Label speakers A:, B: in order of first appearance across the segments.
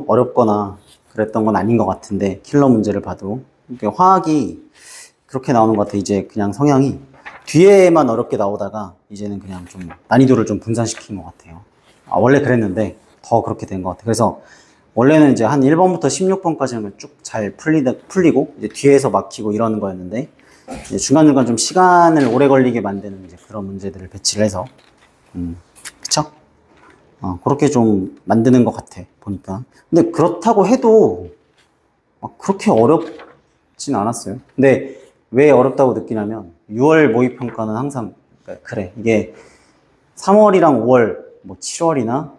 A: 어렵거나 그랬던 건 아닌 것 같은데, 킬러 문제를 봐도. 그러니까 화학이 그렇게 나오는 것 같아. 이제 그냥 성향이 뒤에만 어렵게 나오다가 이제는 그냥 좀 난이도를 좀 분산시킨 것 같아요. 원래 그랬는데 더 그렇게 된 것 같아. 그래서 원래는 이제 한 1번부터 16번까지는 쭉 잘 풀리고 이제 뒤에서 막히고 이러는 거였는데, 이제 중간중간 좀 시간을 오래 걸리게 만드는 이제 그런 문제들을 배치를 해서, 그쵸? 그렇게 좀 만드는 것 같아, 보니까. 근데 그렇다고 해도 막 그렇게 어렵진 않았어요. 근데 왜 어렵다고 느끼냐면 6월 모의평가는 항상, 그러니까 그래, 이게 3월이랑 5월, 뭐 7월이나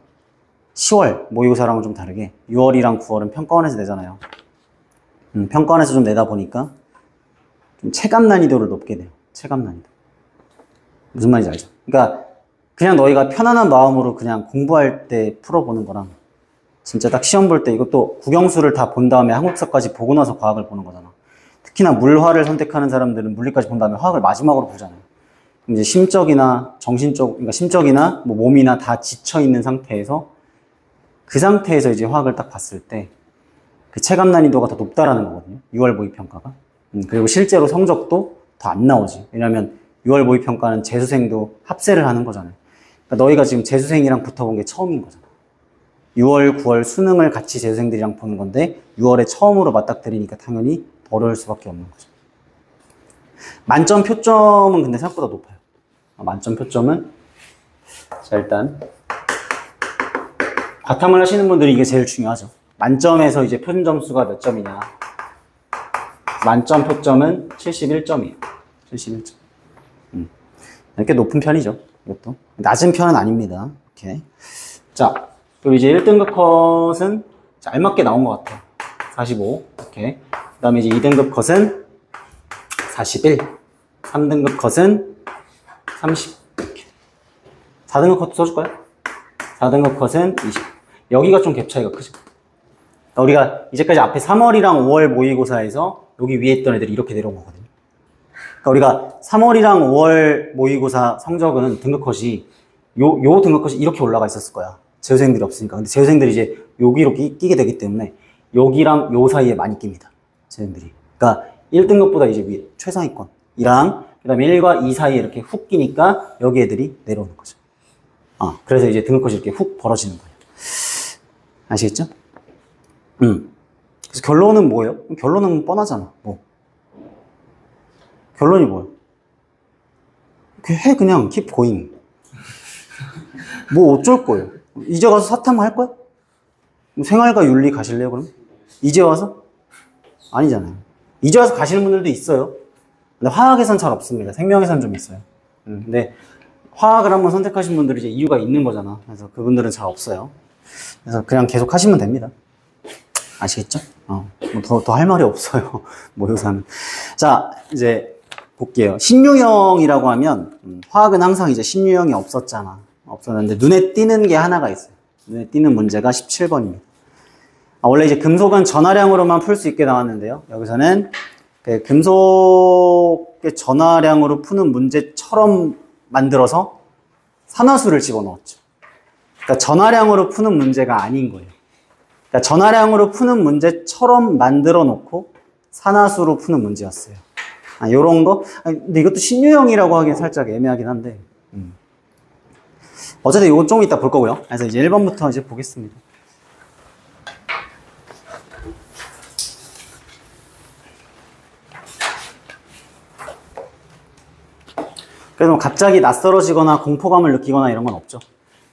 A: 10월 모의고사랑은 좀 다르게 6월이랑 9월은 평가원에서 내잖아요. 평가원에서 좀 내다 보니까 좀 체감 난이도를 높게 돼요. 체감 난이도. 무슨 말인지 알죠? 그러니까 그냥 너희가 편안한 마음으로 그냥 공부할 때 풀어보는 거랑 진짜 딱 시험 볼 때, 이것도 국영수를 다 본 다음에 한국사까지 보고 나서 과학을 보는 거잖아. 특히나 물화를 선택하는 사람들은 물리까지 본 다음에 화학을 마지막으로 보잖아요. 그럼 이제 심적이나 정신적, 그러니까 심적이나 뭐 몸이나 다 지쳐있는 상태에서, 그 상태에서 이제 화학을 딱 봤을 때 그 체감 난이도가 더 높다라는 거거든요. 6월 모의평가가. 그리고 실제로 성적도 더 안 나오지. 왜냐면 6월 모의평가는 재수생도 합세를 하는 거잖아요. 그러니까 너희가 지금 재수생이랑 붙어본 게 처음인 거잖아. 6월, 9월 수능을 같이 재수생들이랑 보는 건데 6월에 처음으로 맞닥뜨리니까 당연히 더 어려울 수밖에 없는 거죠. 만점 표점은 근데 생각보다 높아요. 만점 표점은, 자, 일단 과탐을 하시는 분들이 이게 제일 중요하죠. 만점에서 이제 표준 점수가 몇 점이냐. 만점 표점은 71점이에요. 71점. 이렇게 높은 편이죠. 이것도. 낮은 편은 아닙니다. 이렇게. 자, 그리고 이제 1등급 컷은 알맞게 나온 것 같아요. 45. 이렇게. 그 다음에 이제 2등급 컷은 41. 3등급 컷은 30. 이렇게. 4등급 컷도 써줄까요? 4등급 컷은 20. 여기가 좀 갭 차이가 크죠. 그러니까 우리가 이제까지 앞에 3월이랑 5월 모의고사에서 여기 위에 있던 애들이 이렇게 내려온 거거든요. 그러니까 우리가 3월이랑 5월 모의고사 성적은 등급 컷이 요 등급 컷이 이렇게 올라가 있었을 거야. 재수생들이 없으니까. 근데 재수생들이 이제 여기로 끼게 되기 때문에 여기랑 요 사이에 많이 낍니다. 재수생들이. 그러니까 1등급보다 이제 위에 최상위권이랑 그다음에 1과 2 사이에 이렇게 훅 끼니까 여기 애들이 내려오는 거죠. 그래서 이제 등급 컷이 이렇게 훅 벌어지는 거예요. 아시겠죠? 그래서 결론은 뭐예요? 결론은 뻔하잖아. 뭐. 결론이 뭐예요? 그냥 keep going. 뭐 어쩔 거예요? 이제 가서 사탐 할 거야? 뭐 생활과 윤리 가실래요, 그럼? 이제 와서? 아니잖아요. 이제 와서 가시는 분들도 있어요. 근데 화학에선 잘 없습니다. 생명에선 좀 있어요. 근데 화학을 한번 선택하신 분들이 이제 이유가 있는 거잖아. 그래서 그분들은 잘 없어요. 그래서 그냥 계속 하시면 됩니다. 아시겠죠? 더 할 말이 없어요. 모의고사는. 자, 이제 볼게요. 신유형이라고 하면, 화학은 항상 이제 신유형이 없었는데, 눈에 띄는 게 하나가 있어요. 눈에 띄는 문제가 17번입니다. 원래 이제 금속은 전하량으로만 풀 수 있게 나왔는데요. 여기서는 그 금속의 전하량으로 푸는 문제처럼 만들어서 산화수를 집어넣었죠. 그러니까 전하량으로 푸는 문제가 아닌 거예요. 그러니까 전하량으로 푸는 문제처럼 만들어 놓고 산화수로 푸는 문제였어요. 요런 거? 근데 이것도 신유형이라고 하기엔 살짝 애매하긴 한데. 어쨌든 이건 좀 이따 볼 거고요. 그래서 이제 1번부터 이제 보겠습니다. 그래서 갑자기 낯설어지거나 공포감을 느끼거나 이런 건 없죠.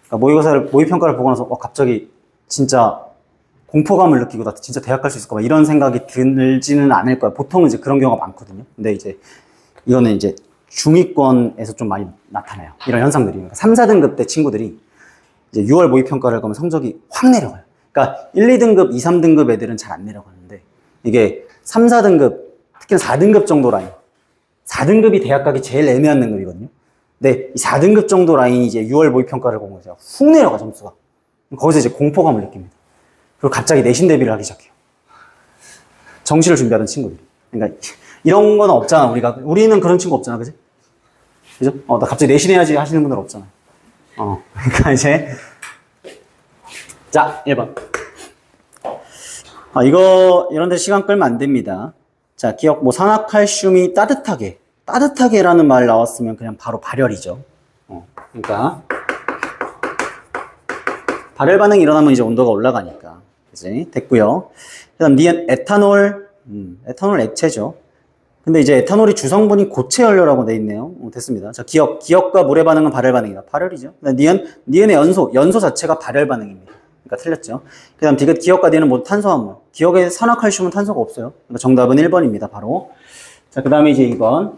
A: 그러니까 모의평가를 보고 나서 갑자기 진짜 공포감을 느끼고 나 진짜 대학 갈 수 있을까 봐 이런 생각이 들지는 않을 거야. 보통은 이제 그런 경우가 많거든요. 근데 이제 이거는 이제 중위권에서 좀 많이 나타나요. 이런 현상들이. 그러니까 3, 4등급 때 친구들이 이제 6월 모의평가를 가면 성적이 확 내려가요. 그러니까 1, 2등급, 2, 3등급 애들은 잘 안 내려가는데 이게 3, 4등급, 특히 4등급 정도 라인. 4등급이 대학 가기 제일 애매한 등급이거든요. 근데 이 4등급 정도 라인이 이제 6월 모의평가를 보면 훅 내려가, 점수가. 거기서 이제 공포감을 느낍니다. 그리고 갑자기 내신 대비를 하기 시작해요. 정시를 준비하던 친구들이. 그러니까 이런 건 없잖아, 우리는 그런 친구 없잖아, 그지? 그죠? 나 갑자기 내신해야지 하시는 분들 없잖아요. 그러니까 이제 자, 1번. 이거 이런 데 시간 끌면 안 됩니다. 자, 기억 뭐 산화칼슘이 따뜻하게라는 말 나왔으면 그냥 바로 발열이죠. 그러니까 발열 반응이 일어나면 이제 온도가 올라가니까. 그지? 됐고요. 그다음 니은 에탄올 액체죠. 근데 이제 에탄올이 주성분이 고체 연료라고 돼 있네요. 됐습니다. 자, 기억과 물의 반응은 발열 반응이다. 발열이죠. 니은의 연소 자체가 발열 반응입니다. 그러니까 틀렸죠. 그 다음 기억과 니은은 모두 탄소화물. 기억에 산화칼슘은 탄소가 없어요. 그러니까 정답은 1번입니다. 바로. 자, 그 다음에 이제 2번.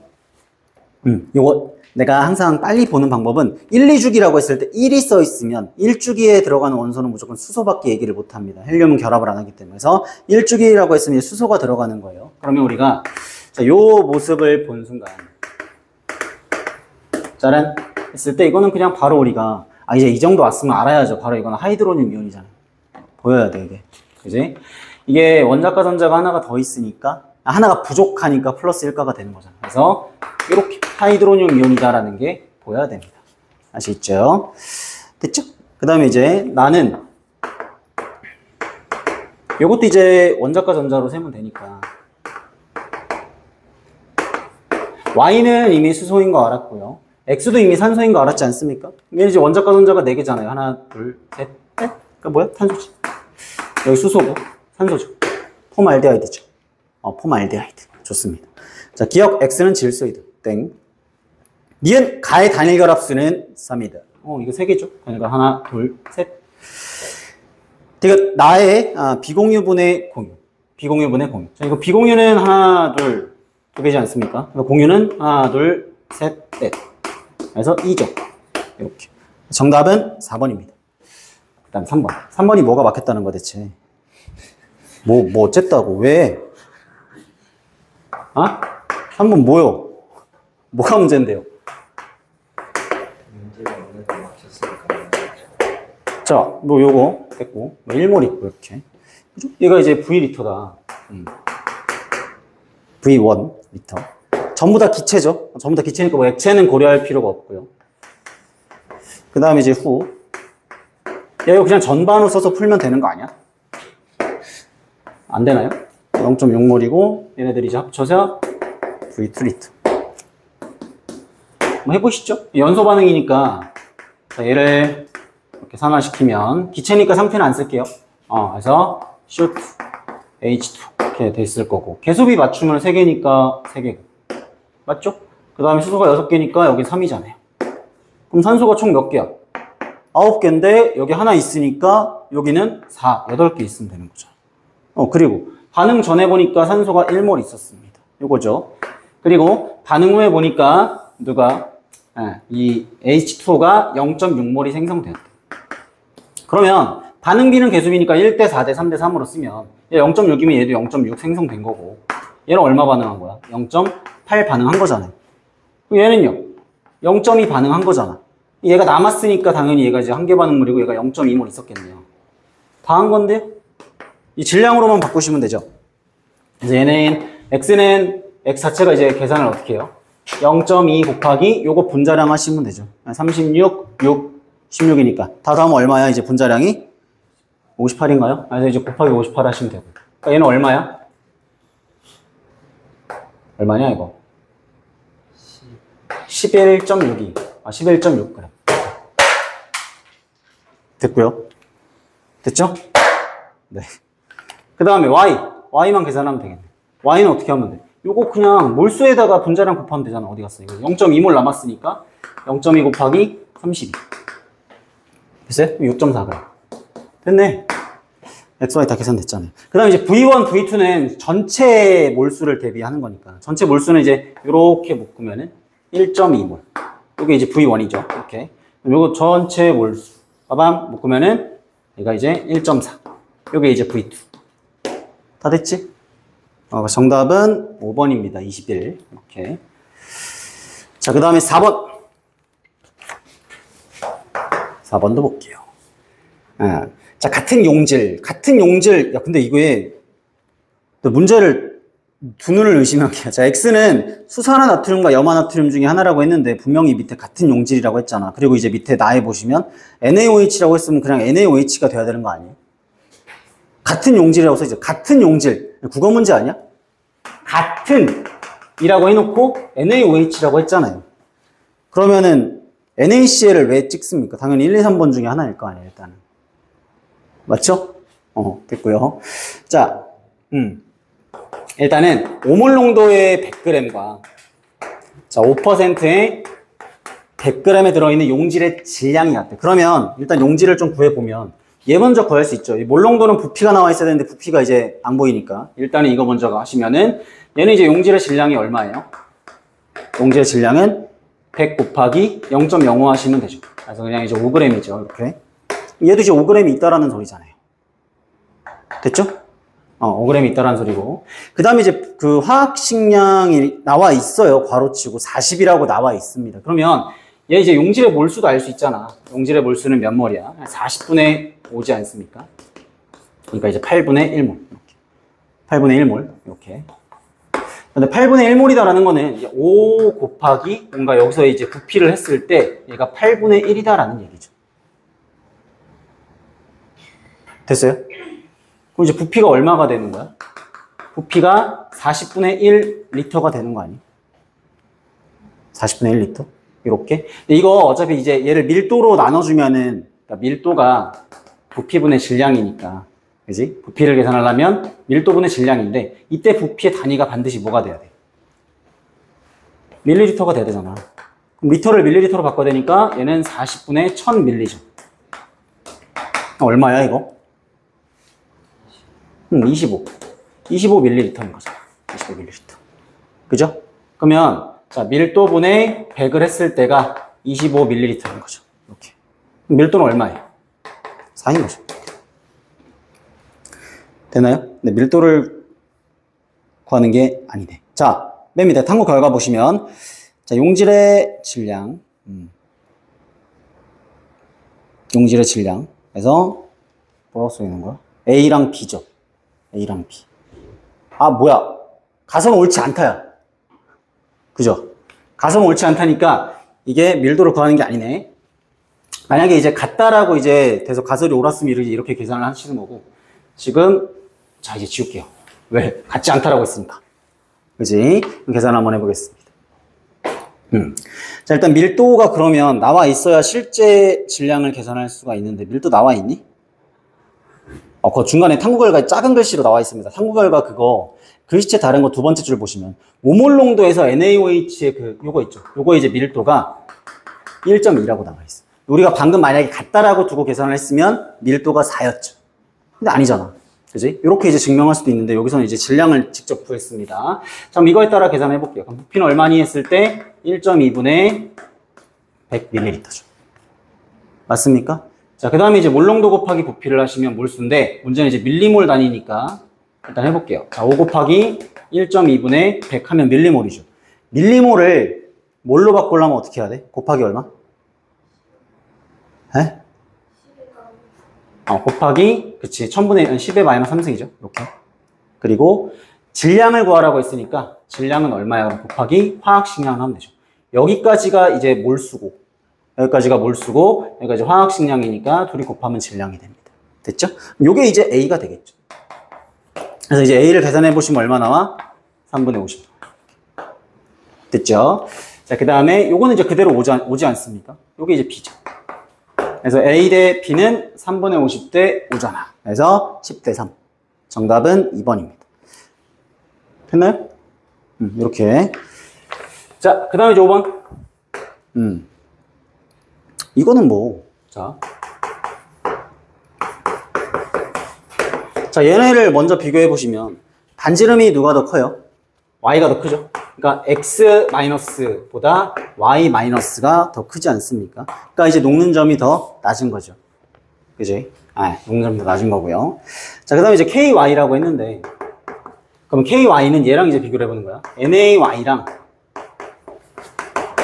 A: 요거 내가 항상 빨리 보는 방법은 1, 2주기라고 했을 때 1이 써 있으면 1주기에 들어가는 원소는 무조건 수소밖에 얘기를 못 합니다. 헬륨은 결합을 안 하기 때문에. 그래서 1주기라고 했으면 수소가 들어가는 거예요. 그러면 우리가 자, 요 모습을 본 순간 짜란 했을 때 이거는 그냥 바로 우리가 이제 이 정도 왔으면 알아야죠. 바로 이거는 하이드로늄 이온이잖아요. 보여야 돼, 이게. 그지? 이게 원자과 전자가 하나가 더 있으니까, 하나가 부족하니까 플러스 1가가 되는 거잖아요. 그래서 이렇게 하이드로늄 이온이다라는 게 보여야 됩니다. 아시겠죠? 됐죠? 그 다음에 이제 나는 요것도 이제 원자과 전자로 세면 되니까 Y는 이미 수소인 거 알았고요. X도 이미 산소인 거 알았지 않습니까? 얘는 이제 원자과 전자가 4개잖아요. 하나, 둘, 셋, 넷. 그러니까 뭐야? 탄소지. 여기 수소고, 산소죠. 폼알데하이드죠. 폼알데하이드. 좋습니다. 자, 기억 X는 질소이드. 땡. 니은 가의 단일 결합수는 3이다. 이거 3개죠. 그러니까 하나, 둘, 셋. 이거 나의 비공유분의 공유. 비공유분의 공유. 자, 이거 비공유는 하나, 둘, 2개지 않습니까? 공유는 하나, 둘, 셋, 넷. 그래서 2죠. 이렇게. 정답은 4번입니다. 그 다음 3번. 3번이 뭐가 막혔다는 거 대체? 뭐 어쨌다고? 왜? 3번 뭐요? 뭐가 문제인데요?
B: 문제가 오늘 막혔으니까.
A: 자, 뭐 요거 됐고, 1몰 있고, 이렇게. 그죠? 얘가 이제 V리터다. V1 리터. 전부 다 기체죠. 전부 다 기체니까 뭐 액체는 고려할 필요가 없고요. 그 다음에 이제 후. 야, 이거 그냥 전반으로 써서 풀면 되는 거 아니야? 안 되나요? 0.6몰이고 얘네들이 이제 합쳐서 V2 리터. 한번 해보시죠. 연소 반응이니까 자, 얘를 이렇게 산화시키면 기체니까 상태는 안 쓸게요. 그래서 CO2, H2 이렇게 돼 있을 거고 개수비 맞추면 3개니까 3개고 맞죠? 그 다음에 수소가 6개니까 여기 3이잖아요. 그럼 산소가 총 몇 개야? 9개인데 여기 하나 있으니까 여기는 8개 있으면 되는 거죠. 그리고 반응 전에 보니까 산소가 1몰 있었습니다. 요거죠. 그리고 반응 후에 보니까 이 H2O가 0.6몰이 생성되었다. 그러면 반응비는 개수비니까 1대 4대 3대 3으로 쓰면 0.6이면 얘도 0.6 생성된 거고 얘는 얼마 반응한 거야? 0.8 반응한 거잖아요. 얘는요? 0.2 반응한 거잖아. 얘가 남았으니까 당연히 얘가 이제 한계 반응물이고 얘가 0.2몰 있었겠네요. 다 한 건데 이 질량으로만 바꾸시면 되죠. 그래서 얘는 X는 X 자체가 이제 계산을 어떻게 해요? 0.2 곱하기 요거 분자량 하시면 되죠. 36, 6, 16이니까. 다 더하면 얼마야? 이제 분자량이 58인가요? 그래서 이제 곱하기 58 하시면 되고. 그러니까 얘는 얼마야? 얼마냐 이거? 11.62. 11.6 그래. 됐고요. 됐죠? 네. 그 다음에 Y만 계산하면 되겠네. Y는 어떻게 하면 돼? 요거 그냥 몰수에다가 분자량 곱하면 되잖아. 어디 갔어? 이거 0.2몰 남았으니까 0.2 곱하기 32. 됐어요? 6.4g. 됐네. XY 다 계산됐잖아요. 그 다음에 이제 V1, V2는 전체 몰수를 대비하는 거니까. 전체 몰수는 이제 요렇게 묶으면은 1.2몰. 요게 이제 V1이죠. 이렇게. 요거 전체 몰수. 빠밤 묶으면은 얘가 이제 1.4. 요게 이제 V2. 다 됐지? 정답은 5번입니다. 21. 이렇게. 자, 그 다음에 4번. 4번도 볼게요. 자, 같은 용질. 야, 근데 이거에 문제를 두 눈을 의심할게요. 자, X는 수산화나트륨과 염화나트륨 중에 하나라고 했는데 분명히 밑에 같은 용질이라고 했잖아. 그리고 이제 밑에 나에 보시면 NaOH라고 했으면 그냥 NaOH가 돼야 되는 거 아니에요? 같은 용질이라고 써있죠. 같은 용질. 국어 문제 아니야? 같은 이라고 해놓고 NaOH라고 했잖아요. 그러면은 NaCl을 왜 찍습니까? 당연히 1, 2, 3번 중에 하나일 거 아니에요, 일단은. 맞죠? 됐고요. 자, 일단은 5몰 농도의 100g과 자, 5%의 100g에 들어있는 용질의 질량이 같대. 그러면 일단 용질을 좀 구해보면 얘 먼저 구할 수 있죠. 이 몰농도는 부피가 나와 있어야 되는데 부피가 이제 안 보이니까 일단은 이거 먼저 하시면은 얘는 이제 용질의 질량이 얼마예요? 용질의 질량은 100 곱하기 0.05 하시면 되죠. 그래서 그냥 이제 5g이죠. 이렇게. 얘도 이제 5g이 있다라는 소리잖아요. 됐죠? 5g이 있다라는 소리고. 그 다음에 이제 그 화학식량이 나와 있어요. 괄호치고 40이라고 나와 있습니다. 그러면 얘 이제 용질의 몰수도 알 수 있잖아. 용질의 몰수는 몇 몰이야? 40분의 5지 않습니까? 그러니까 이제 8분의 1몰. 이렇게. 8분의 1몰. 이렇게. 근데 8분의 1몰이다라는 거는 5 곱하기 뭔가 여기서 이제 부피를 했을 때 얘가 8분의 1이다라는 얘기죠. 됐어요? 그럼 이제 부피가 얼마가 되는 거야? 부피가 40분의 1리터가 되는 거 아니에요? 40분의 1리터? 이렇게. 근데 이거 어차피 이제 얘를 밀도로 나눠주면은, 그러니까 밀도가 부피분의 질량이니까. 그지? 부피를 계산하려면 밀도분의 질량인데, 이때 부피의 단위가 반드시 뭐가 돼야 돼? 밀리리터가 돼야 되잖아. 그럼 리터를 밀리리터로 바꿔야 되니까 얘는 40분의 1000밀리죠. 얼마야, 이거? 25. 25밀리리터인 거죠. 25밀리리터. 그죠? 그러면, 자, 밀도분의 100을 했을 때가 25밀리리터인 거죠. 이렇게. 밀도는 얼마예요? 4인 거죠. 되나요? 네, 밀도를 구하는 게 아니네. 자, 맨 밑에 탐구 결과 보시면, 자, 용질의 질량. 용질의 질량. 그래서, 뭐라고 써있는 거야? A랑 B죠. A랑 B. 아, 뭐야. 가설은 옳지 않다야. 그죠? 가설은 옳지 않다니까 이게 밀도를 구하는 게 아니네. 만약에 이제 같다라고 이제 돼서 가설이 옳았으면 이렇게 계산을 하시는 거고, 지금, 자, 이제 지울게요. 왜? 같지 않다라고 했으니까. 그지? 계산 한번 해보겠습니다. 자, 일단 밀도가 그러면 나와 있어야 실제 질량을 계산할 수가 있는데, 밀도 나와 있니? 그 중간에 탐구 결과에 작은 글씨로 나와 있습니다. 탐구 결과 그거 글씨체 다른 거 두 번째 줄 보시면 5몰 농도에서 NaOH의 요거 있죠. 요거 이제 밀도가 1.2라고 나와 있어. 우리가 방금 만약에 같다라고 두고 계산을 했으면 밀도가 4였죠. 근데 아니잖아. 그지? 이렇게 이제 증명할 수도 있는데 여기서는 이제 질량을 직접 구했습니다. 자, 그럼 이거에 따라 계산해 볼게요. 그럼 부피는 얼마니 했을 때 1.2분의 100ml죠. 맞습니까? 자, 그 다음에 이제 몰농도 곱하기 부피를 하시면 몰수인데, 문제는 이제 밀리몰 단위니까, 일단 해볼게요. 자, 5 곱하기 1.2분의 100 하면 밀리몰이죠. 밀리몰을 몰로 바꾸려면 어떻게 해야 돼? 곱하기 얼마? 에? 곱하기, 그치. 1000분의 10의 마이너스 3승이죠. 이렇게. 그리고 질량을 구하라고 했으니까, 질량은 얼마야? 곱하기 화학식량을 하면 되죠. 여기까지가 이제 몰수고, 여기까지가 몰수고 여기까지 화학식량이니까 둘이 곱하면 질량이 됩니다. 됐죠? 요게 이제 A가 되겠죠. 그래서 이제 A를 계산해 보시면 얼마 나와? 3분의 50. 됐죠? 자, 그 다음에 요거는 이제 그대로 오지 않습니까? 요게 이제 B죠. 그래서 A 대 B는 3분의 50 대 5잖아. 그래서 10 대 3. 정답은 2번입니다. 됐나요? 이렇게. 자, 그 다음에 이제 5번. 이거는 뭐, 자, 얘네를 먼저 비교해 보시면 반지름이 누가 더 커요? Y가 더 크죠? 그러니까 X-보다 Y-가 더 크지 않습니까? 그러니까 이제 녹는 점이 더 낮은 거죠. 그지? 녹는 점이 더 낮은 거고요. 자, 그 다음에 이제 KY라고 했는데, 그럼 KY는 얘랑 이제 비교를 해보는 거야. NaY랑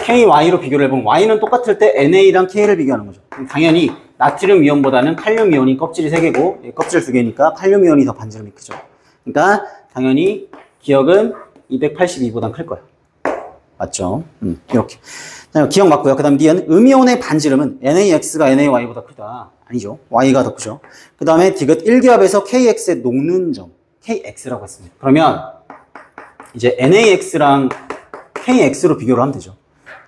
A: KY로 비교를 해보면 Y는 똑같을 때 NA랑 K를 비교하는 거죠. 당연히 나트륨 이온보다는 칼륨 이온이 껍질이 3개고 껍질 2개니까 칼륨 이온이 더 반지름이 크죠. 그러니까 당연히 기억은 282보단 클 거야. 맞죠? 이렇게. 기억 맞고요. 그 다음 니은 음이온의 반지름은 NaX가 NaY보다 크다. 아니죠. Y가 더 크죠. 그 다음에 디귿 1기압에서 KX의 녹는 점. KX라고 했습니다. 그러면 이제 NaX랑 KX로 비교를 하면 되죠.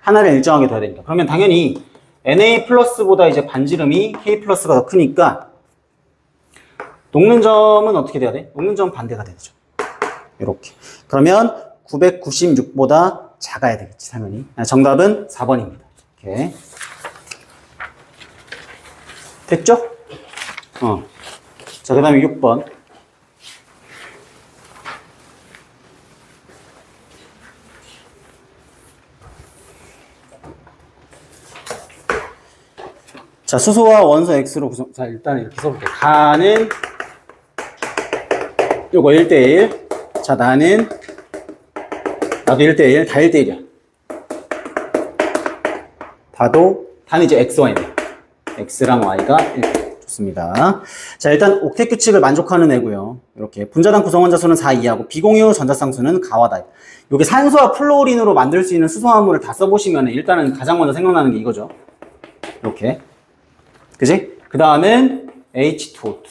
A: 하나를 일정하게 둬야 되니까. 그러면 당연히 Na 플러스보다 이제 반지름이 K 플러스가 더 크니까 녹는 점은 어떻게 돼야 돼? 녹는 점 반대가 되죠. 이렇게. 그러면 996보다 작아야 되겠지, 당연히. 정답은 4번입니다. 이렇게. 됐죠? 자, 그 다음에 6번. 자, 수소와 원소 X로 구성. 자, 일단 이렇게 써볼게요. 다는 요거 1대1. 자, 나도 1대1. 다 1대1이야. 다는 이제 X, Y네. X랑 Y가 1. 좋습니다. 자, 일단 옥텟 규칙을 만족하는 애고요. 이렇게 분자단 구성원자 수는 4 이하고 비공유 전자쌍수는 가와다. 요게 산소와 플로린으로 만들 수 있는 수소화물을 다 써보시면 일단은 가장 먼저 생각나는 게 이거죠. 이렇게. 그지? 그 다음은 H2O2.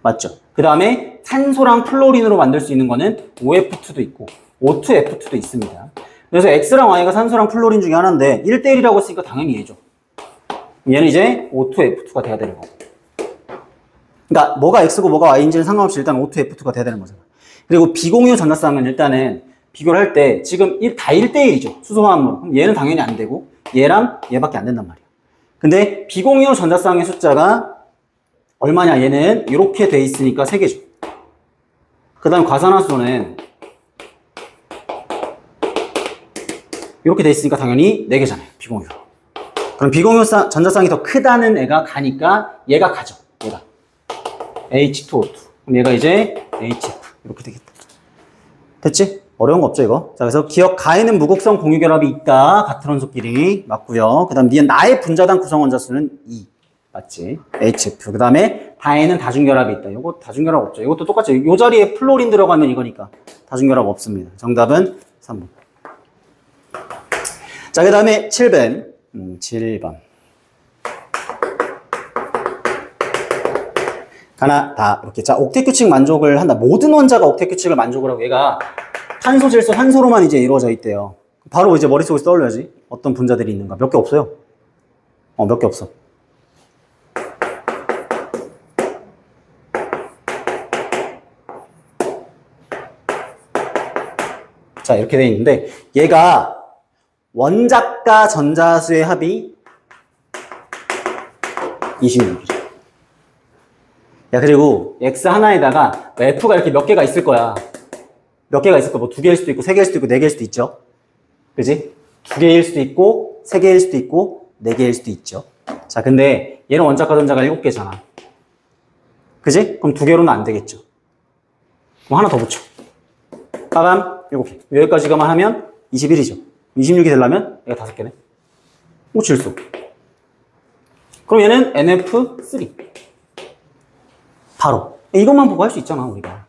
A: 맞죠? 그 다음에 산소랑 플로린으로 만들 수 있는 거는 OF2도 있고 O2F2도 있습니다. 그래서 X랑 Y가 산소랑 플로린 중에 하나인데 1대1이라고 했으니까 당연히 얘죠. 얘는 이제 O2F2가 돼야 되는 거고. 그러니까 뭐가 X고 뭐가 Y인지는 상관없이 일단 O2F2가 돼야 되는 거잖아. 그리고 비공유 전자쌍은 일단은 비교를 할 때 지금 다 1대1이죠. 수소화합물. 그럼 얘는 당연히 안 되고 얘랑 얘밖에 안 된단 말이야. 근데 비공유 전자쌍의 숫자가 얼마냐? 얘는 이렇게 돼 있으니까 3개죠. 그 다음 과산화수는 이렇게 돼 있으니까 당연히 4개잖아요. 비공유. 그럼 비공유 전자쌍이 더 크다는 애가 가니까 얘가 가죠. 얘가 H2O2. 그럼 얘가 이제 HF. 이렇게 되겠다. 됐지? 어려운 거 없죠, 이거? 자, 그래서 기억 가에는 무극성 공유결합이 있다. 같은 원소끼리. 맞고요. 그 다음 니은 나의 분자단 구성원자 수는 2. 맞지? HF. 그 다음에 다에는 다중결합이 있다. 이거 다중결합 없죠. 이것도 똑같죠. 이 자리에 플로린 들어가면 이거니까 다중결합 없습니다. 정답은 3번. 자, 그 다음에 7번. 7번. 하나, 다, 이렇게. 자, 옥텟 규칙 만족을 한다. 모든 원자가 옥텟 규칙을 만족을 하고 얘가 탄소, 질소, 산소로만 이제 이루어져 있대요. 바로 이제 머릿속에서 떠올려야지. 어떤 분자들이 있는가. 몇 개 없어요. 몇 개 없어. 자, 이렇게 돼 있는데 얘가 원자과 전자수의 합이 26이죠. 야, 그리고 X 하나에다가 F가 이렇게 몇 개가 있을 거야. 몇 개가 있을 거야. 뭐 2개일 수도 있고, 3개일 수도 있고, 4개일 수도 있죠. 그지? 2개일 수도 있고, 3개일 수도 있고, 4개일 수도 있죠. 자, 근데 얘는 원자과 전자가 7개잖아. 그지? 그럼 2개로는 안 되겠죠. 그럼 하나 더 붙여. 빠밤, 7개. 여기까지가만 하면 21이죠. 26이 되려면 얘가 5개네. 오, 질소. 그럼 얘는 NF3. 바로. 이것만 보고 할 수 있잖아, 우리가.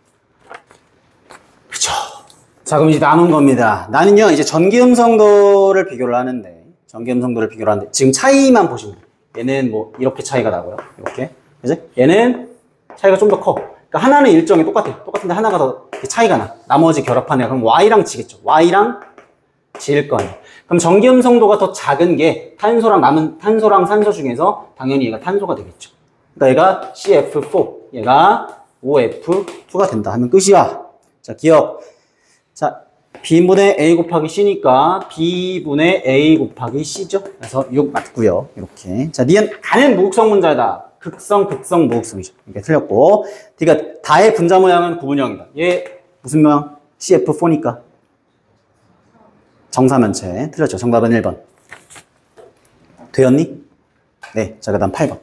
A: 그쵸. 자, 그럼 이제 나눈 겁니다. 나는요, 이제 전기음성도를 비교를 하는데, 지금 차이만 보시면 돼요. 얘는 뭐, 이렇게 차이가 나고요. 이렇게. 그지? 얘는 차이가 좀 더 커. 그러니까 하나는 일정이 똑같아. 똑같은데 하나가 더 차이가 나. 나머지 결합한 애가 그럼 Y랑 지겠죠. Y랑 지일 거 아니에요. 그럼 전기음성도가 더 작은 게 탄소랑 산소 중에서 당연히 얘가 탄소가 되겠죠. 그러니까 얘가 CF4, 얘가 OF2가 된다 하면 끝이야. 자, 기억. 자, B분의 A 곱하기 C니까 B분의 A 곱하기 C죠. 그래서 6 맞고요. 이렇게. 자, 니은 가는 무극성 분자다. 극성, 무극성이죠. 이게 틀렸고. 그러니까 다의 분자 모양은 구분형이다. 얘 무슨 모양? CF4니까. 정사면체. 틀렸죠. 정답은 1번. 되었니? 네. 자, 그 다음 8번.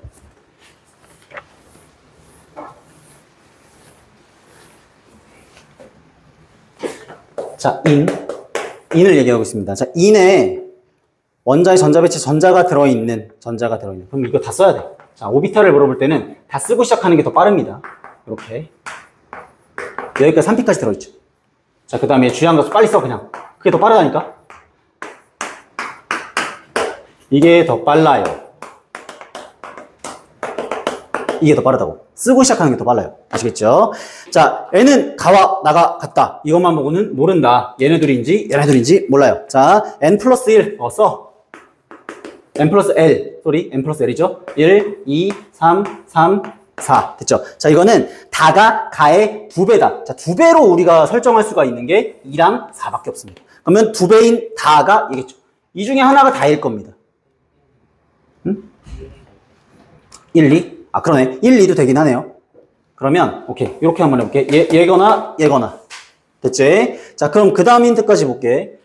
A: 자, 인을 얘기하고 있습니다. 자, 인에 원자의 전자배치 전자가 들어있는. 그럼 이거 다 써야 돼. 자, 오비탈을 물어볼 때는 다 쓰고 시작하는 게 더 빠릅니다. 이렇게. 여기까지 3P까지 들어있죠. 자, 그 다음에 주양가수 빨리 써, 그냥. 그게 더 빠르다니까? 이게 더 빨라요. 이게 더 빠르다고. 쓰고 시작하는 게 더 빨라요. 아시겠죠? 자, n은 가와 나가 같다. 이것만 보고는 모른다. 얘네들인지 몰라요. 자, n 플러스 1 써. n 플러스 l, n 플러스 l이죠? 1, 2, 3, 4. 됐죠? 자, 이거는 다가 가의 2배다. 자, 2배로 우리가 설정할 수가 있는 게 2랑 4밖에 없습니다. 그러면 2배인 다가 이겠죠. 이 중에 하나가 다일 겁니다. 1, 2? 아, 그러네. 1, 2도 되긴 하네요. 그러면, 오케이. 이렇게 한번 해볼게. 얘거나. 됐지? 자, 그럼 그 다음 힌트까지 볼게.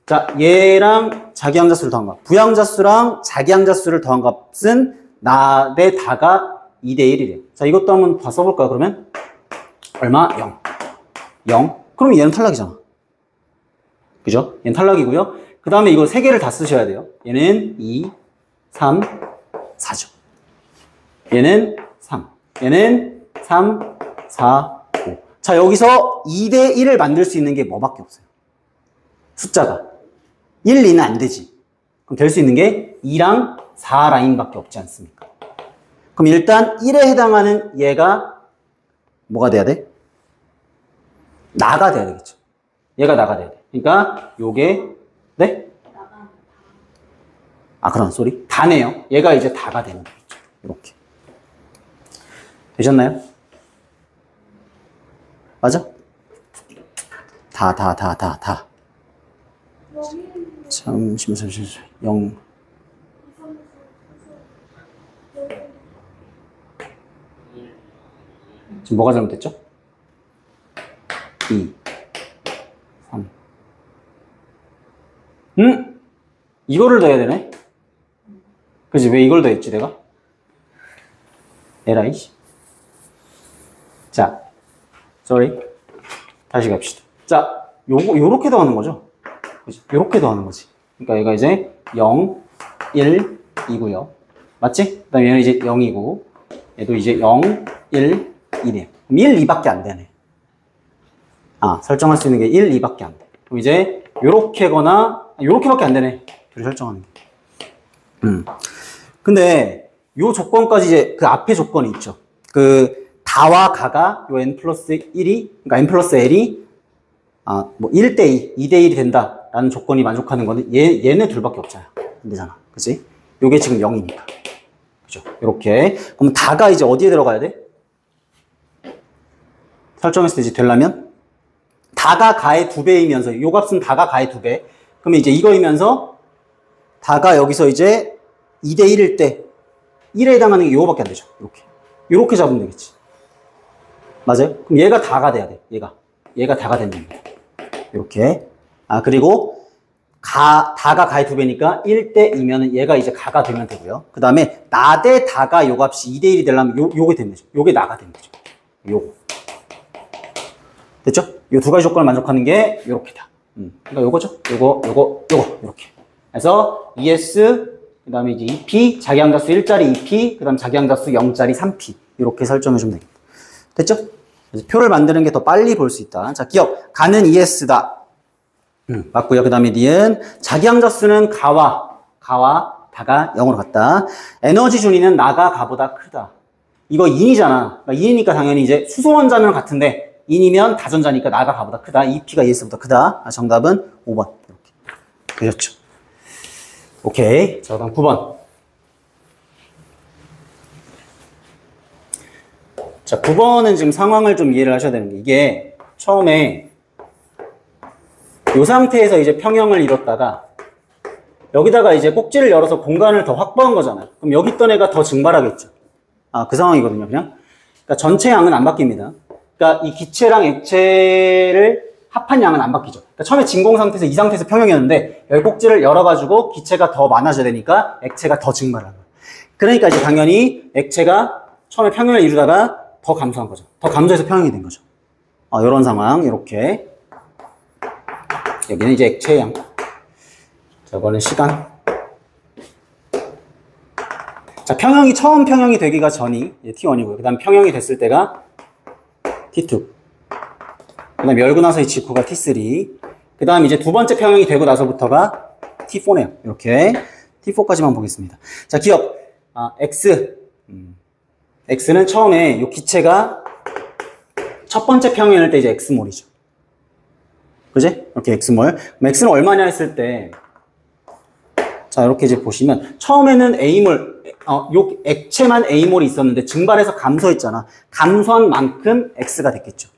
A: 자, 얘랑 자기항자수를 더한 값. 부양자수랑 자기항자수를 더한 값은 나 대 다가 2대 1이래. 자, 이것도 한번 다 써볼까, 그러면? 얼마? 0. 0. 그럼 얘는 탈락이잖아. 그죠? 얘는 탈락이고요. 그 다음에 이거 3개를 다 쓰셔야 돼요. 얘는 2, 3, 4죠. 얘는 3. 얘는 3, 4, 5. 자, 여기서 2대 1을 만들 수 있는 게 뭐밖에 없어요? 숫자가. 1, 2는 안 되지. 그럼 될 수 있는 게 2랑 4 라인밖에 없지 않습니까? 그럼 일단 1에 해당하는 얘가 뭐가 돼야 돼? 나가 돼야 되겠죠. 얘가 나가 돼야 돼. 그러니까 요게 네? 아, 그럼 쏘리. 다네요. 얘가 이제 다가 되는 거겠죠. 이렇게. 되셨나요? 맞아? 다. 잠시만. 0. 지금 뭐가 잘못됐죠? 2, 3. 이거를 더해야 되네? 그치? 왜 이걸 더했지, 내가? 에라이. 자, sorry. 다시 갑시다. 자, 요렇게 더하는 거죠? 그치? 요렇게 더하는 거지. 그러니까 얘가 이제 0, 1, 2고요. 맞지? 그 다음에 얘는 이제 0이고, 얘도 이제 0, 1, 2네요. 그럼 1, 2밖에 안 되네. 아, 설정할 수 있는 게 1, 2밖에 안 돼. 그럼 이제 요렇게거나, 요렇게밖에 안 되네. 둘이 설정하는 게. 근데 요 조건까지 이제 그 앞에 조건이 있죠. 그 다와 가가 요 n 플러스 1이, 그러니까 n 플러스 l이 뭐 1대2, 2대1이 된다라는 조건이 만족하는 거는 얘네 둘밖에 없잖아요. 안 되잖아. 그치? 요게 지금 0이니까. 그죠? 요렇게. 그럼 다가 이제 어디에 들어가야 돼? 설정했을 때 이제 되려면 다가 가의 2배이면서 요 값은 다가 가의 2배. 그러면 이제 이거이면서 다가 여기서 이제 2대1일 때 1에 해당하는 게 요거밖에 안 되죠. 요렇게 잡으면 되겠지. 맞아요? 그럼 얘가 다가 돼야 돼. 얘가 다가 된다는 거야. 요렇게. 아, 그리고 다가 가의 2배니까 1대 2면은 얘가 이제 가가 되면 되고요. 그 다음에 나 대 다가 요 값이 2대 1이 되려면 요게 되는 거죠. 요게 나가 되는 거죠. 요거. 됐죠? 요 두 가지 조건을 만족하는 게 요렇게다. 그러니까 요거죠. 요거 요렇게. 그래서 ES 그 다음에 이제 2P 자기항자수 1짜리 2P 그 다음 자기항자수 0짜리 3P 이렇게 설정해 주면 되겠다. 됐죠? 그래서 표를 만드는 게 더 빨리 볼 수 있다. 자, 기억. 가는 ES다. 맞고요. 그 다음에 니은 자기항자수는 가와 다가 0으로 갔다. 에너지 준위는 나가 가보다 크다. 이거 인이잖아. 그러니까 인이니까 당연히 이제 수소원자면 같은데 인이면 다전자니까 나가 가보다 크다. EP가 ES보다 크다. 아, 정답은 5번. 이렇게. 되셨죠? 오케이. 자, 그다음 9번. 자, 9번은 지금 상황을 좀 이해를 하셔야 되는 게 이게 처음에 이 상태에서 이제 평형을 이뤘다가 여기다가 이제 꼭지를 열어서 공간을 더 확보한 거잖아요. 그럼 여기 있던 애가 더 증발하겠죠. 아, 그 상황이거든요, 그냥. 그러니까 전체 양은 안 바뀝니다. 그러니까 이 기체랑 액체를 합한 양은 안 바뀌죠. 그러니까 처음에 진공 상태에서 이 상태에서 평형이었는데 여기 꼭지를 열어가지고 기체가 더 많아져야 되니까 액체가 더 증발하는 거예요. 그러니까 이제 당연히 액체가 처음에 평형을 이루다가 더 감소한 거죠. 더 감소해서 평형이 된 거죠. 이런 상황, 이렇게. 여기는 이제 액체의 양. 저거는 시간. 자, 평형이 처음 평형이 되기가 전이 T1이고요. 그 다음 평형이 됐을 때가 T2. 그 다음 열고 나서 이 직후가 T3. 그 그 다음 이제 두 번째 평형이 되고 나서부터가 T4네요. 이렇게 T4까지만 보겠습니다. 자, 기억. X. X는 처음에 이 기체가 첫 번째 평형일 때 이제 X몰이죠. 그지? 이렇게 X몰. 그럼 X는 얼마냐 했을 때, 자, 이렇게 이제 보시면, 처음에는 A몰, 요 액체만 A몰이 있었는데 증발해서 감소했잖아. 감소한 만큼 X가 됐겠죠.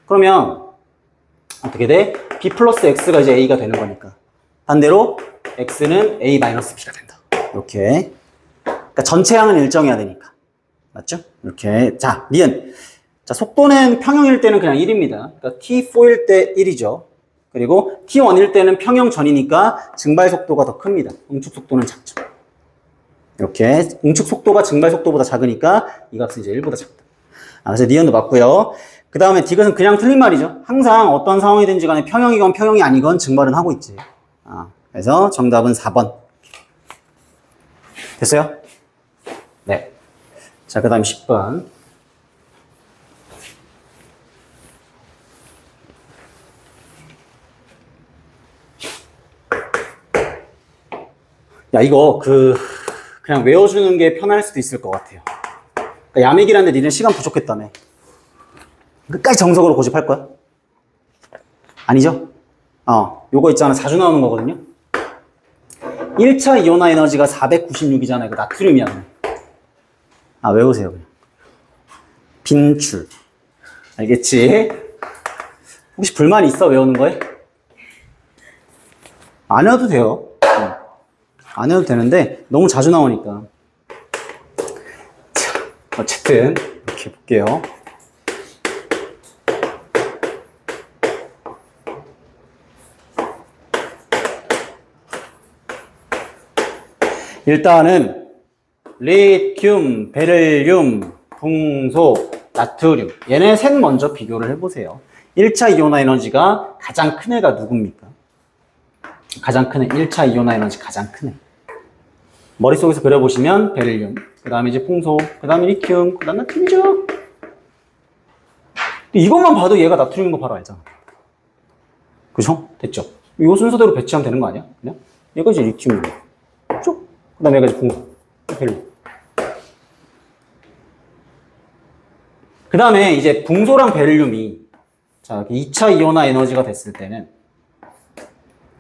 A: 그러면, 어떻게 돼? B 플러스 X가 이제 A가 되는 거니까. 반대로, X는 A 마이너스 B가 된다. 이렇게. 그러니까 전체 양은 일정해야 되니까. 맞죠? 이렇게. 자, 니은. 자, 속도는 평형일 때는 그냥 1입니다. 그러니까 T4일 때 1이죠. 그리고 T1일 때는 평형 전이니까 증발 속도가 더 큽니다. 응축 속도는 작죠. 이렇게. 응축 속도가 증발 속도보다 작으니까 이 값은 이제 1보다 작다. 그래서 니은도 맞고요. 그 다음에 디귿은 그냥 틀린 말이죠. 항상 어떤 상황이든지 간에 평형이건 평형이 아니건 증발은 하고 있지. 그래서 정답은 4번. 됐어요? 네. 자, 그 다음 10번. 야, 이거 그냥 외워주는 게 편할 수도 있을 것 같아요. 그러니까 야매기라는데 니네 시간 부족했다며. 끝까지 정석으로 고집할 거야? 아니죠? 요거 있잖아. 자주 나오는 거거든요. 1차 이온화 에너지가 496이잖아요. 이거 나트륨이야. 그냥. 외우세요. 그냥. 빈출. 알겠지? 혹시 불만 있어? 외우는 거에? 안 해도 돼요. 안 해도 되는데 너무 자주 나오니까. 자, 어쨌든 이렇게 볼게요. 일단은 리튬, 베릴륨, 붕소, 나트륨 얘네 셋 먼저 비교를 해보세요. 1차 이온화 에너지가 가장 큰 애가 누굽니까? 가장 큰 애, 1차 이온화 에너지 가장 큰 애. 머릿속에서 그려보시면 베릴륨, 그 다음에 이제 붕소, 그 다음에 리튬, 그 다음 나트륨이죠. 이것만 봐도 얘가 나트륨인 거 바로 알잖아. 그죠? 됐죠? 이 순서대로 배치하면 되는 거 아니야? 그냥? 얘가 이제 리튬이고, 쭉. 그 다음에 얘가 이제 붕소, 베릴륨. 그 다음에 이제 붕소랑 베릴륨이, 자, 2차 이온화 에너지가 됐을 때는,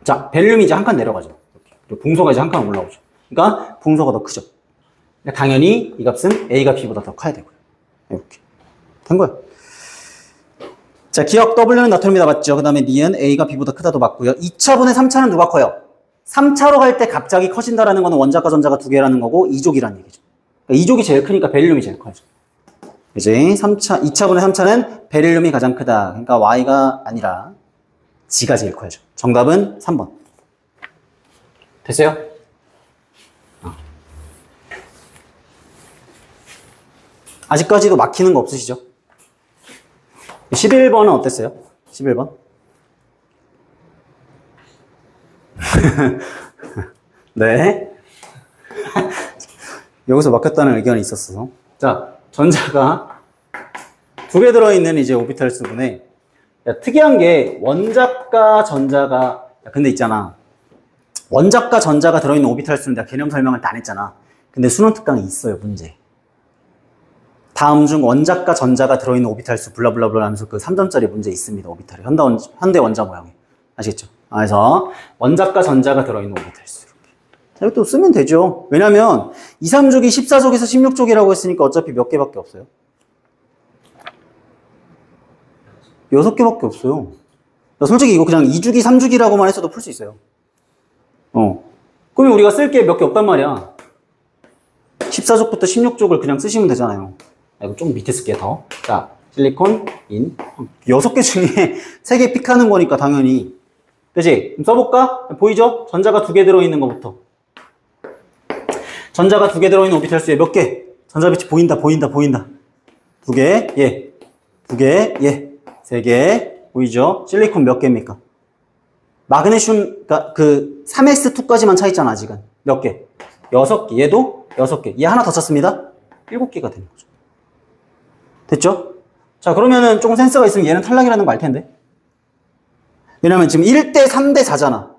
A: 자, 베릴륨이 이제 한 칸 내려가죠. 이렇게. 그리고 붕소가 이제 한 칸 올라오죠. 그러니까 붕소가 더 크죠. 그러니까 당연히 이 값은 A가 B보다 더 커야 되고요. 이렇게. 된 거예요. 자, 기억 W는 나트륨이다 맞죠? 그 다음에 니은 A가 B보다 크다도 맞고요. 2차분의 3차는 누가 커요? 3차로 갈 때 갑자기 커진다라는 거는 원자과 전자가 두 개라는 거고 2족이라는 얘기죠. 그러니까 2족이 제일 크니까 베릴륨이 제일 커야죠. 이제 2차분의 3차는 베릴륨이 가장 크다. 그러니까 Y가 아니라 G가 제일 커야죠. 정답은 3번. 됐어요? 아직까지도 막히는 거 없으시죠? 11번은 어땠어요? 11번? 네. 여기서 막혔다는 의견이 있었어. 자, 전자가 두 개 들어있는 이제 오비탈 수분에 특이한 게 원자과 전자가 근데 있잖아. 원자과 전자가 들어있는 오비탈 수는 내가 개념 설명을 다 안 했잖아. 근데 수능 특강이 있어요, 문제. 다음 중 원자과 전자가 들어있는 오비탈 수 블라블라블라 하면서 그 3점짜리 문제 있습니다. 오비탈이. 현대 원자 모양이. 아시겠죠? 그래서 원자과 전자가 들어있는 오비탈 수. 자, 이것도 쓰면 되죠. 왜냐면 2, 3족이 14족에서 16족이라고 했으니까 어차피 몇 개밖에 없어요? 6개밖에 없어요. 솔직히 이거 그냥 2주기, 3주기라고만 했어도 풀 수 있어요. 그러면 우리가 쓸 게 몇 개 없단 말이야. 14족부터 16족을 그냥 쓰시면 되잖아요. 이거 좀 밑에 쓸게요, 더. 자, 실리콘, 인. 6개 중에 3개 픽하는 거니까 당연히. 그치? 그럼 써볼까? 보이죠? 전자가 2개 들어있는 거부터. 전자가 2개 들어있는 오비탈 수에 몇 개? 전자빛이 보인다. 2개, 예. 2개, 예. 3개. 보이죠? 실리콘 몇 개입니까? 마그네슘, 그러니까 그 3s2까지만 차있잖아, 아직은. 몇 개? 6개. 얘도 6개. 얘 하나 더 찼습니다. 7개가 되는 거죠. 됐죠? 자, 그러면은 조금 센스가 있으면 얘는 탈락이라는 거 알 텐데. 왜냐면 지금 1대 3대 4잖아.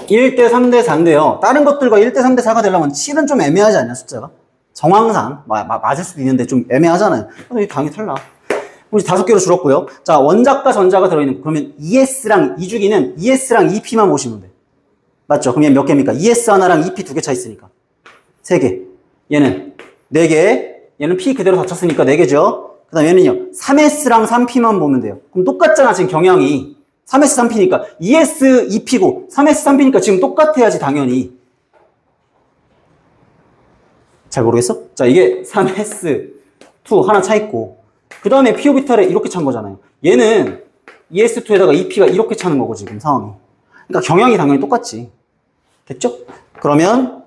A: 1대 3대 4인데요. 다른 것들과 1대 3대 4가 되려면 7은 좀 애매하지 않냐, 숫자가? 정황상 맞을 수도 있는데 좀 애매하잖아요. 근데 당연히 탈락. 우리 5개로 줄었고요. 자, 원자과 전자가 들어있는, 그러면 ES랑 이 주기는 ES랑 EP만 보시면 돼. 맞죠? 그럼 얘는 몇 개입니까? ES 하나랑 EP 2개 차 있으니까. 3개. 얘는 4개. 얘는 P 그대로 닫혔으니까 4개죠. 그 다음 얘는요. 3S랑 3P만 보면 돼요. 그럼 똑같잖아, 지금 경향이. 3S, 3P니까. ES, EP고, 3S, 3P니까 지금 똑같아야지, 당연히. 잘 모르겠어? 자, 이게 3S, 2 하나 차 있고, 그 다음에 P 오비탈에 이렇게 찬 거잖아요. 얘는 ES2에다가 EP가 이렇게 차는 거고, 지금 상황이. 그러니까 경향이 당연히 똑같지. 됐죠? 그러면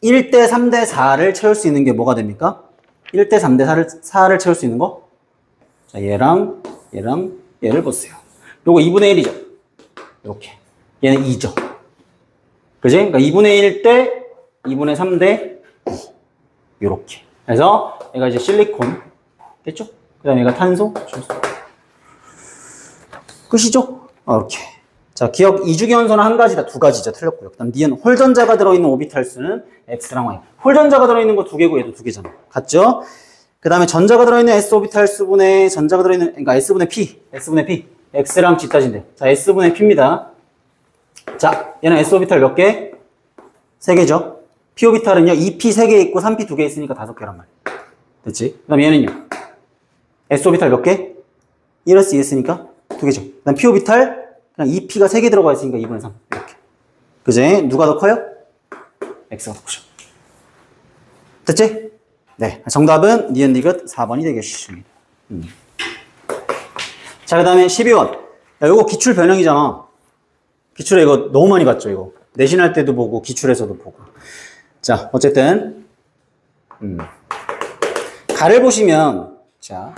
A: 1대 3대 4를 채울 수 있는 게 뭐가 됩니까? 1대 3대 4를 채울 수 있는 거? 자, 얘랑 얘를 보세요. 요거 2분의 1이죠. 이렇게. 얘는 2죠. 그지? 그러니까 2분의 1 대 2분의 3 대 2. 요렇게. 그래서 얘가 이제 실리콘. 됐죠? 그 다음에 얘가 탄소. 끝이죠? 이렇게. 자, 기억 이주기원소는 한 가지다. 2가지죠. 틀렸고요. 그 다음 D는 홀전자가 들어있는 오비탈 수는 X랑 Y. 홀전자가 들어있는 거 2개고 얘도 2개잖아. 같죠? 그 다음에 전자가 들어있는 S 오비탈 수분의 전자가 들어있는, 그러니까 S분의 P. S분의 P. X랑 G 따진대. 자, S분의 P입니다. 자, 얘는 S 오비탈 몇 개? 3개죠. P 오비탈은요, 2P 3개 있고 3P 2개 있으니까 5개란 말이야. 됐지? 그 다음 얘는요. S 오비탈 몇 개? 1S 2S니까 2개죠. 그 다음 P 오비탈, 그냥 2P가 3개 들어가 있으니까 2분의 3. 이렇게. 그지? 누가 더 커요? X가 더 크죠. 됐지? 네. 정답은 니은디귿 4번이 되겠습니다. 자, 그 다음에 12번. 야, 요거 기출 변형이잖아. 기출에 이거 너무 많이 봤죠, 이거. 내신할 때도 보고, 기출에서도 보고. 자, 어쨌든, 가를 보시면, 자,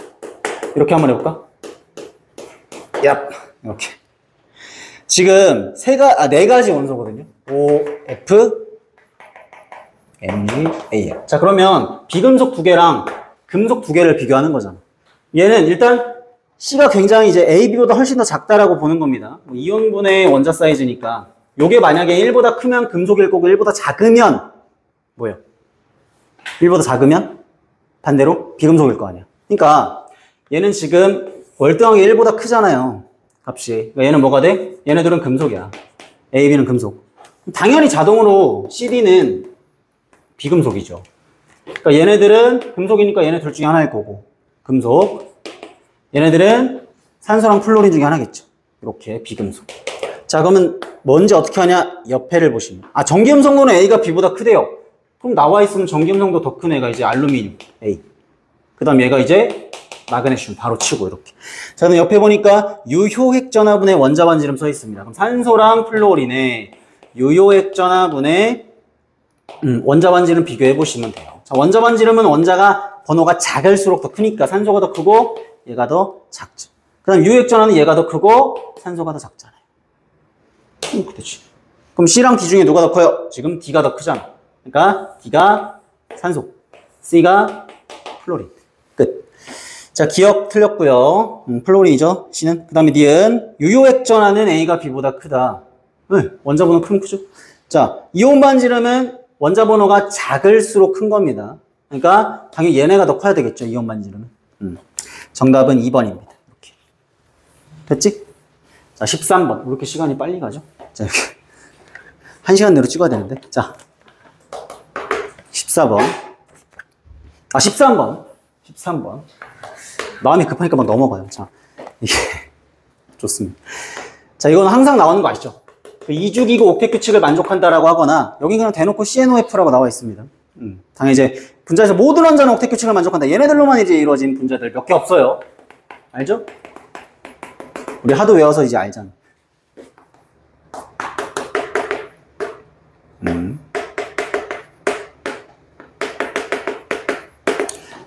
A: 이렇게 한번 해볼까? 얍. 이렇게. 지금 4가지 원소거든요. O, F, Mg, A. 자, 그러면 비금속 2개랑 금속 2개를 비교하는 거잖아. 얘는 일단 C가 굉장히 이제 A, B보다 훨씬 더 작다라고 보는 겁니다. 뭐 이온분의 원자 사이즈니까. 요게 만약에 1보다 크면 금속일 거고 1보다 작으면 뭐예요? 1보다 작으면 반대로 비금속일 거 아니야. 그러니까 얘는 지금 월등하게 1보다 크잖아요. 값이. 그러니까 얘는 뭐가 돼? 얘네들은 금속이야. A, B는 금속. 당연히 자동으로 CD는 비금속이죠. 그러니까 얘네들은 금속이니까 얘네 둘 중에 하나일 거고. 금속. 얘네들은 산소랑 플로린 중에 하나겠죠. 이렇게 비금속. 자, 그러면 뭔지 어떻게 하냐? 옆에를 보시면. 아, 전기음성도는 A가 B보다 크대요. 그럼 나와 있으면 전기음성도 더 큰 애가 이제 알루미늄 A. 그 다음 얘가 이제 마그네슘 바로 치고 이렇게. 자, 그럼 옆에 보니까 유효핵전화분의 원자반지름 써 있습니다. 그럼 산소랑 플로린의 유효핵전화분의 원자반지름 비교해 보시면 돼요. 자, 원자반지름은 원자가 번호가 작을수록 더 크니까 산소가 더 크고 얘가 더 작죠. 그 다음 유효핵전화는 얘가 더 크고 산소가 더 작잖아요. 그렇지. 그럼 C랑 D 중에 누가 더 커요? 지금 D가 더 크잖아. 그러니까 D가 산소, C가 플로린. 끝. 자, 기억 틀렸고요. 플로린이죠. C는. 그 다음에 D는 유효핵전화는 A가 B보다 크다. 네, 원자번호 크면 크죠. 자, 이온 반지름은 원자번호가 작을수록 큰 겁니다. 그러니까 당연히 얘네가 더 커야 되겠죠. 이온 반지름은. 정답은 2번입니다. 이렇게. 됐지? 자, 13번. 왜 이렇게 시간이 빨리 가죠? 자, 이렇게. 1시간 내로 찍어야 되는데. 자, 14번. 아, 13번. 13번. 마음이 급하니까 막 넘어가요. 자, 이게. 좋습니다. 자, 이건 항상 나오는 거 아시죠? 이주기구 옥텟 규칙을 만족한다라고 하거나, 여기 그냥 대놓고 CNOF라고 나와 있습니다. 당연히 이제, 분자에서 모든 원자는 옥텟 규칙을 만족한다. 얘네들로만 이제 이루어진 분자들 몇 개 없어요. 알죠? 우리 하도 외워서 이제 알잖아.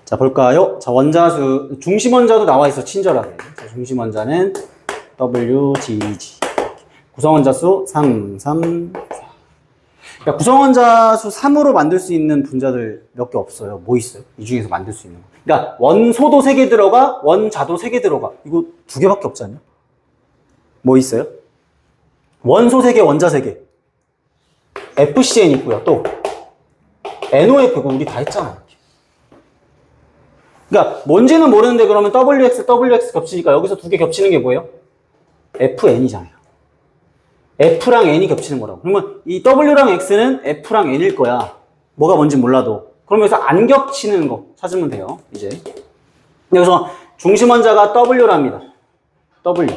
A: 자, 볼까요? 자, 원자수, 중심 원자도 나와 있어, 친절하게. 자, 중심 원자는 WGG. 구성 원자 수 3, 3, 4. 그러니까 구성원자 수 3으로 만들 수 있는 분자들 몇 개 없어요. 뭐 있어요? 이 중에서 만들 수 있는 거. 그러니까 원소도 3개 들어가, 원자도 3개 들어가. 이거 2개밖에 없지 않냐? 뭐 있어요? 원소 3개, 원자 3개. FCN 있고요. 또 NOF, 이거 우리 다 했잖아. 그러니까 뭔지는 모르는데 그러면 WX, WX 겹치니까 여기서 2개 겹치는 게 뭐예요? FN이잖아요. F랑 N이 겹치는 거라고. 그러면 이 W랑 X는 F랑 N일 거야. 뭐가 뭔지 몰라도. 그럼 여기서 안 겹치는 거 찾으면 돼요. 이제. 여기서 중심 원자가 W랍니다. W.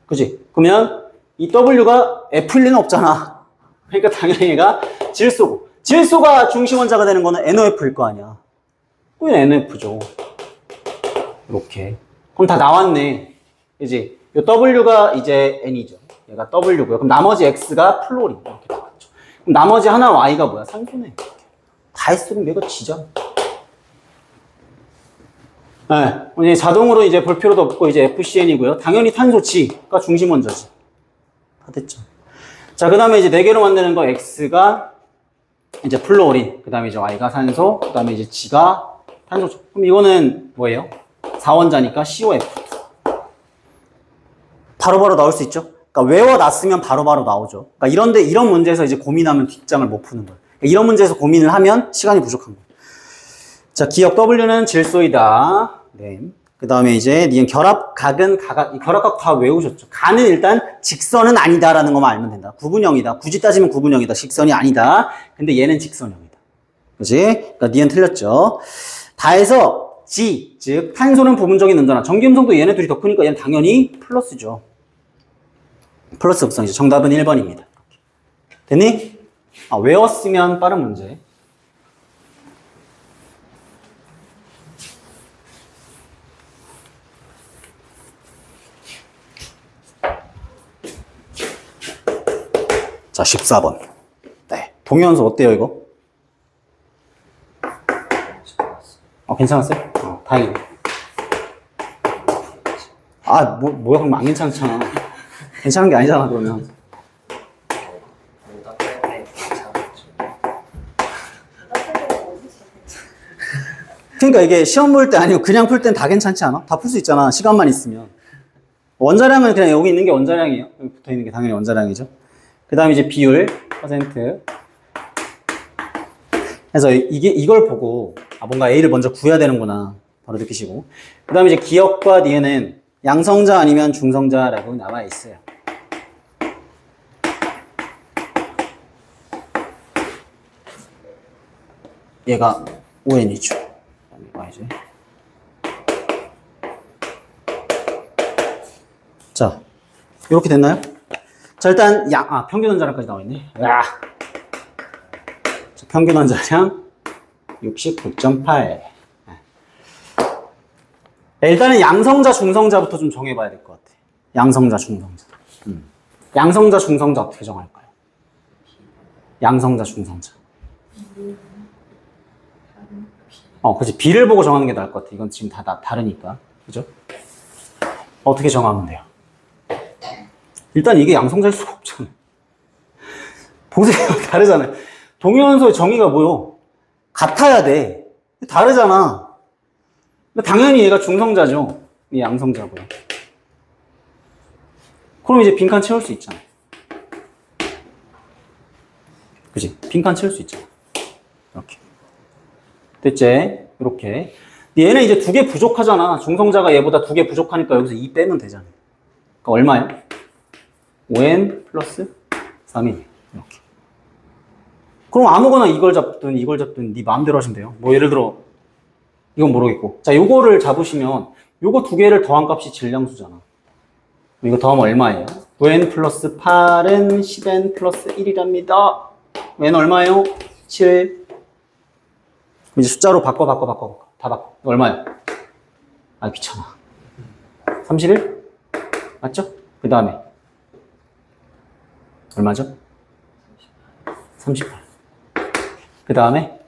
A: 그지? 그러면 이 W가 F일 리는 없잖아. 그러니까 당연히 얘가 질소고. 질소가 중심 원자가 되는 거는 NOF일 거 아니야. 그건 NOF죠. 이렇게. 그럼 다 나왔네. 이제 이 W가 이제 N이죠. 얘가 W고요. 그럼 나머지 X가 플로린. 이렇게 나왔죠. 그럼 나머지 하나 Y가 뭐야? 산소네. 다 했으면 얘가 지잖아. 네. 이제 자동으로 이제 볼 필요도 없고 이제 FCN이고요. 당연히 탄소 G가 중심 원자지. 다 됐죠. 자, 그 다음에 이제 4개로 만드는 거 X가 이제 플로린. 그 다음에 이제 Y가 산소. 그 다음에 이제 G가 탄소죠. 그럼 이거는 뭐예요? 4원자니까 COF. 바로바로 나올 수 있죠? 그러니까 외워놨으면 바로바로 나오죠. 그러니까 이런 문제에서 이제 고민하면 뒷장을 못 푸는 거예요. 그러니까 이런 문제에서 고민을 하면 시간이 부족한 거예요. 자, 기억 W는 질소이다. 네. 그 다음에 이제 니은 결합, 각은 이 결합각 다 외우셨죠. 가는 일단 직선은 아니다라는 것만 알면 된다. 구분형이다. 굳이 따지면 구분형이다. 직선이 아니다. 근데 얘는 직선형이다. 그지? 그러니까 니은 틀렸죠. 다해서 G, 즉 탄소는 부분적인 논전화. 전기음성도 얘네 둘이 더 크니까 얘는 당연히 플러스죠. 플러스 극성이죠. 정답은 1번입니다. 됐니? 아, 외웠으면 빠른 문제. 자, 14번. 네. 동위원소 어때요, 이거? 괜찮았어요? 다행이네. 뭐야, 그럼 안 괜찮잖아. 괜찮은 게 아니잖아, 그러면. 그러니까 이게 시험 볼 때 아니고 그냥 풀 땐 다 괜찮지 않아? 다 풀 수 있잖아, 시간만 있으면. 원자량은 그냥 여기 있는 게 원자량이에요. 여기 붙어 있는 게 당연히 원자량이죠. 그 다음에 이제 비율, 퍼센트. 그래서 이걸 보고, 뭔가 A를 먼저 구해야 되는구나. 바로 느끼시고. 그 다음에 이제 기억과 니은은 양성자 아니면 중성자라고 나와 있어요. 얘가 ON이죠. 이제. 자, 이렇게 됐나요? 자, 일단 평균 원자량까지 나와 있네. 야. 자, 평균 원자량 69.8. 일단은 양성자, 중성자부터 좀 정해봐야 될 것 같아. 양성자, 중성자. 양성자, 중성자 어떻게 정할까요? 양성자, 중성자. 그렇지. B를 보고 정하는 게 나을 것 같아. 이건 지금 다 다르니까. 그죠? 어떻게 정하면 돼요? 일단 이게 양성자일 수가 없잖아요. 보세요. 다르잖아요. 동위원소의 정의가 뭐요? 같아야 돼. 다르잖아. 당연히 얘가 중성자죠. 얘 양성자고요. 그럼 이제 빈칸 채울 수 있잖아요. 그치? 빈칸 채울 수 있잖아. 이렇게. 됐지? 이렇게. 얘는 이제 2개 부족하잖아. 중성자가 얘보다 2개 부족하니까 여기서 2 빼면 되잖아. 그러니까 얼마예요? 5n 플러스 3인. 이렇게. 그럼 아무거나 이걸 잡든 네 마음대로 하시면 돼요. 뭐 예를 들어 이건 모르겠고. 자, 요거를 잡으시면 요거 2개를 더한 값이 질량수잖아. 이거 더하면 얼마예요? 9n 플러스 8은 10n 플러스 1이랍니다. n 얼마예요? 7. 이제 숫자로 바꿔. 다 바꿔. 얼마예요? 귀찮아. 31? 맞죠? 그 다음에 얼마죠? 38. 그 다음에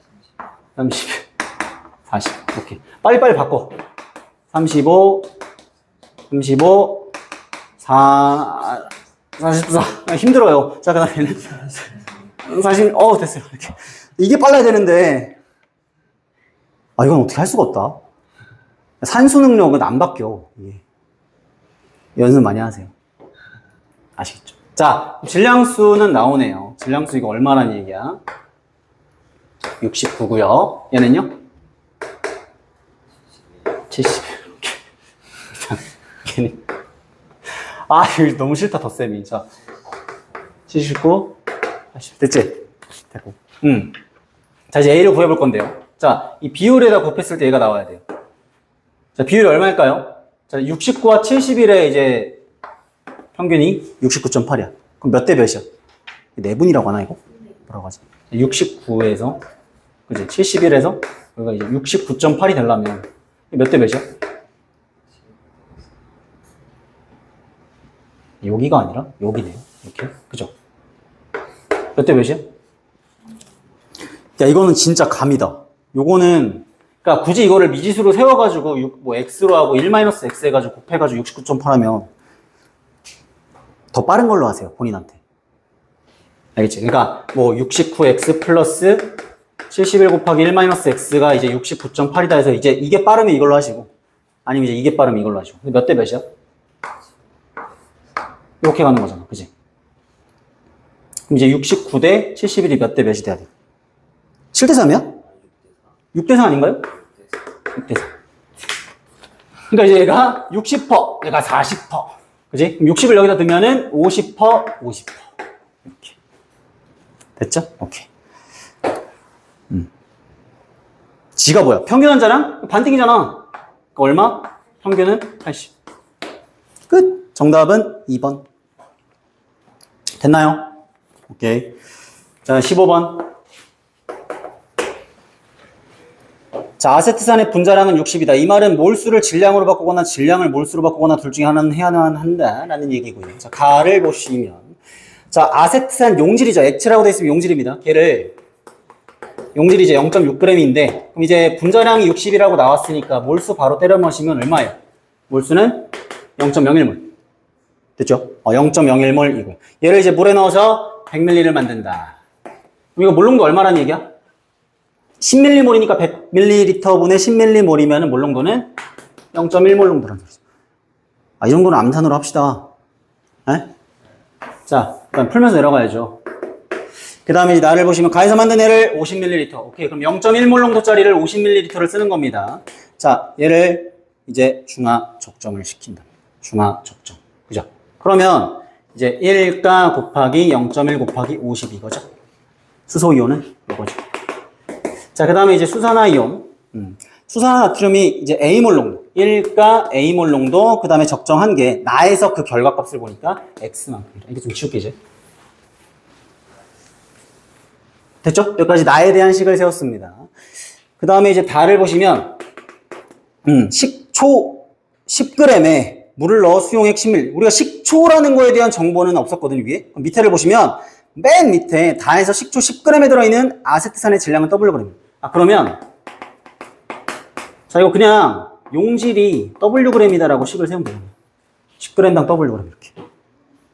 A: 30, 40. 오케이. 빨리빨리 바꿔. 35, 44. 힘들어요. 자, 그 다음에는 40, 됐어요. 이렇게. 이게 빨라야 되는데. 아, 이건 어떻게 할 수가 없다. 산수 능력은 안 바뀌어. 이게. 연습 많이 하세요. 아시겠죠? 자, 질량수는 나오네요. 질량수 이거 얼마란 얘기야? 69고요. 얘는요? 70. 괜히. 아, 이거 너무 싫다, 덧셈이. 자, 79, 80. 됐지? 됐고. 자, 이제 A를 구해볼 건데요. 자, 이 비율에다 곱했을 때 얘가 나와야 돼요. 자, 비율이 얼마일까요? 자, 69와 71의 이제 평균이 69.8이야. 그럼 몇 대 몇이야? 네분이라고 하나, 이거? 뭐라고 하지? 69에서, 그지? 71에서, 여기가 이제 69.8이 되려면, 몇 대 몇이야? 여기가 아니라, 여기네요. 이렇게. 그죠? 몇 대 몇이야? 야, 이거는 진짜 감이다. 요거는, 그러니까 굳이 이거를 미지수로 세워가지고, 뭐, x로 하고 1-x 해가지고 곱해가지고 69.8 하면, 더 빠른 걸로 하세요, 본인한테. 알겠지? 그러니까, 뭐, 69x 플러스 71 곱하기 1-x가 이제 69.8이다 해서 이제 이게 빠르면 이걸로 하시고, 아니면 이제 이게 빠르면 이걸로 하시고. 근데 몇 대 몇이야? 이렇게 가는 거잖아. 그지? 그럼 이제 69대 71이 몇 대 몇이 돼야 돼? 7대 3이야? 6대 4 아닌가요? 6대 4. 그러니까 이제 얘가 60%, 얘가 40%. 그지? 그럼 60을 여기다 두면은 50%, 50%. 이렇게. 됐죠? 오케이. 지가 뭐야? 평균 한자랑 반띵이잖아. 그러니까 얼마? 평균은 80. 끝. 정답은 2번. 됐나요? 오케이. 자, 15번. 자, 아세트산의 분자량은 60이다. 이 말은 몰수를 질량으로 바꾸거나 질량을 몰수로 바꾸거나 둘 중에 하나는 해야만 한다라는 얘기고요. 자, 가를 보시면. 자, 아세트산 용질이죠. 액체라고 되어 있으면 용질입니다. 걔를 용질이 이제 0.6g인데, 그럼 이제 분자량이 60이라고 나왔으니까 몰수 바로 때려 마시면 얼마예요? 몰수는 0.01몰. 됐죠? 0.01몰 이고. 얘를 이제 물에 넣어서 100ml를 만든다. 그럼 이거 몰농도 얼마란 얘기야? 10ml몰이니까 100ml분의 10ml몰이면 몰농도는 0.1몰 농도란 소리죠. 이 정도는 암산으로 합시다. 에? 자, 일단 풀면서 내려가야죠. 그 다음에 이제 나를 보시면 가에서 만든 애를 50ml. 오케이, 그럼 0.1몰 농도짜리를 50ml를 쓰는 겁니다. 자, 얘를 이제 중화 적정을 시킨다. 중화 적정. 그죠? 그러면 이제 1가 곱하기 0.1 곱하기 50 이거죠. 수소이온은 이거죠. 자, 그 다음에 이제 수산화이온. 수산화나트륨이 이제 A몰 농도. 1가 A몰 농도, 그 다음에 적정한 게, 나에서 그 결과값을 보니까 X만큼이다. 이게 좀 치울게, 이제. 됐죠? 여기까지 나에 대한 식을 세웠습니다. 그 다음에 이제 다를 보시면, 식초 10g에 물을 넣어 수용액 10ml. 우리가 식초라는 거에 대한 정보는 없었거든요, 위에. 그럼 밑에를 보시면, 맨 밑에 다에서 식초 10g에 들어있는 아세트산의 질량은 Wg입니다. 그러면, 자, 이거 그냥 용질이 Wg이다라고 식을 세우면 돼요. 10g당 Wg 이렇게.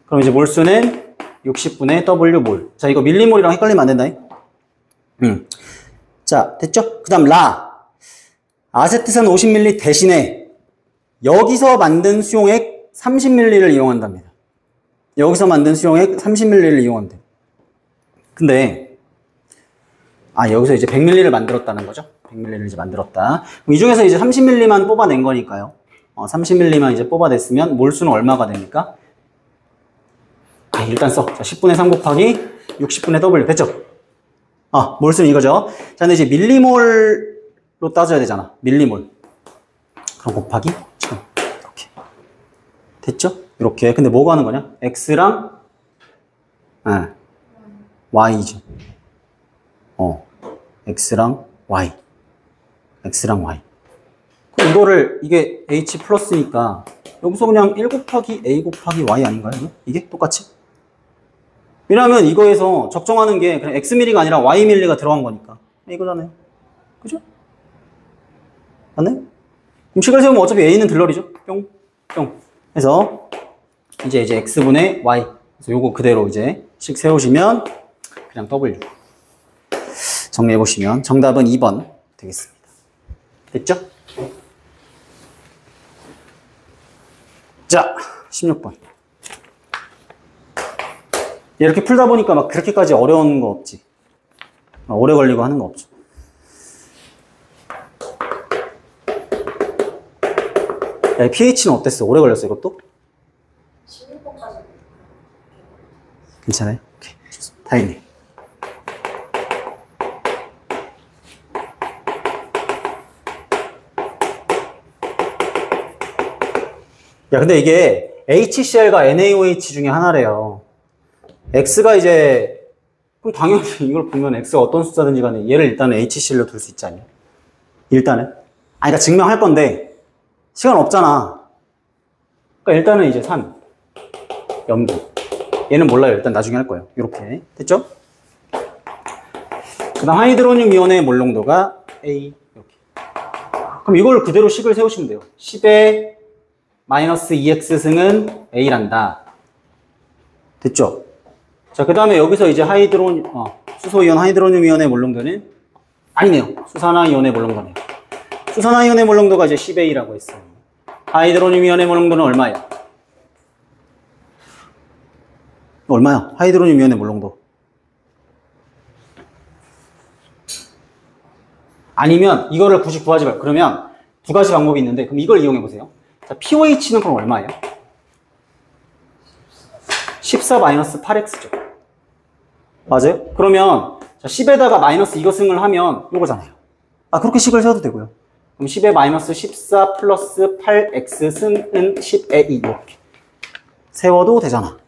A: 그럼 이제 몰수는 60분의 W몰. 자, 이거 밀리몰이랑 헷갈리면 안 된다. 자, 됐죠? 그 다음 아세트산 50ml 대신에 여기서 만든 수용액 30ml를 이용한답니다. 여기서 만든 수용액 30ml를 이용한대. 근데 여기서 이제 100ml를 만들었다는 거죠. 100ml를 이제 만들었다. 그럼 이 중에서 이제 30ml만 뽑아낸 거니까요. 30ml만 이제 뽑아냈으면 몰수는 얼마가 됩니까? 일단 써. 자, 10분의 3 곱하기 60분의 W. 됐죠? 몰수는 이거죠. 자, 근데 이제 밀리몰로 따져야 되잖아. 밀리몰. 그럼 곱하기 1000. 이렇게. 됐죠? 이렇게. 근데 뭐가 하는 거냐? X랑 Y죠. X랑 Y. X랑 Y. 그럼 이거를, 이게 H 플러스니까, 여기서 그냥 1 곱하기 A 곱하기 Y 아닌가요? 이게 똑같이? 왜냐하면 이거에서 적정하는 게 그냥 X밀리가 아니라 Y밀리가 들어간 거니까. 이거잖아요. 그죠? 맞나요? 그럼 식을 세우면 어차피 A는 들러리죠? 뿅, 뿅. 해서, 이제 X분의 Y. 그래서 요거 그대로 이제 식 세우시면, 그냥 W. 정리해보시면 정답은 2번 되겠습니다. 됐죠? 자, 16번. 이렇게 풀다 보니까 막 그렇게까지 어려운 거 없지. 오래 걸리고 하는 거 없죠. 야, 이 pH는 어땠어? 오래 걸렸어, 이것도?
C: 16번까지.
A: 괜찮아요? 오케이. 좋습니다. 다행이네. 야, 근데 이게 HCl과 NaOH 중에 하나래요. X가 이제, 그럼 당연히 이걸 보면 X가 어떤 숫자든지 간에 얘를 일단은 HCl로 둘 수 있지 않냐? 일단은. 아니, 그러니까 증명할 건데, 시간 없잖아. 그러니까 일단은 이제 산, 염기. 얘는 몰라요. 일단 나중에 할 거예요. 이렇게. 됐죠? 그 다음 하이드로늄 이온의 몰농도가 A. 이렇게. 그럼 이걸 그대로 식을 세우시면 돼요. 10의 마이너스 2x승은 A란다. 됐죠? 자, 그 다음에 여기서 이제 수소이온 하이드로늄 이온의 몰농도는 아니네요. 수산화이온의 몰농도네요. 수산화이온의 몰농도가 이제 10A라고 했어요. 하이드로늄 이온의 몰농도는 얼마예요? 얼마야? 하이드로늄 이온의 몰농도. 아니면 이거를 굳이 구하지 말고 그러면 두 가지 방법이 있는데 그럼 이걸 이용해 보세요. 자, pOH는 그럼 얼마예요? 14-8x죠. 맞아요? 그러면 자, 10에다가 마이너스 이것승을 하면 이거잖아요. 그렇게 식을 세워도 되고요. 그럼 10에 마이너스 14 플러스 8x승은 10에 2 이렇게 세워도 되잖아.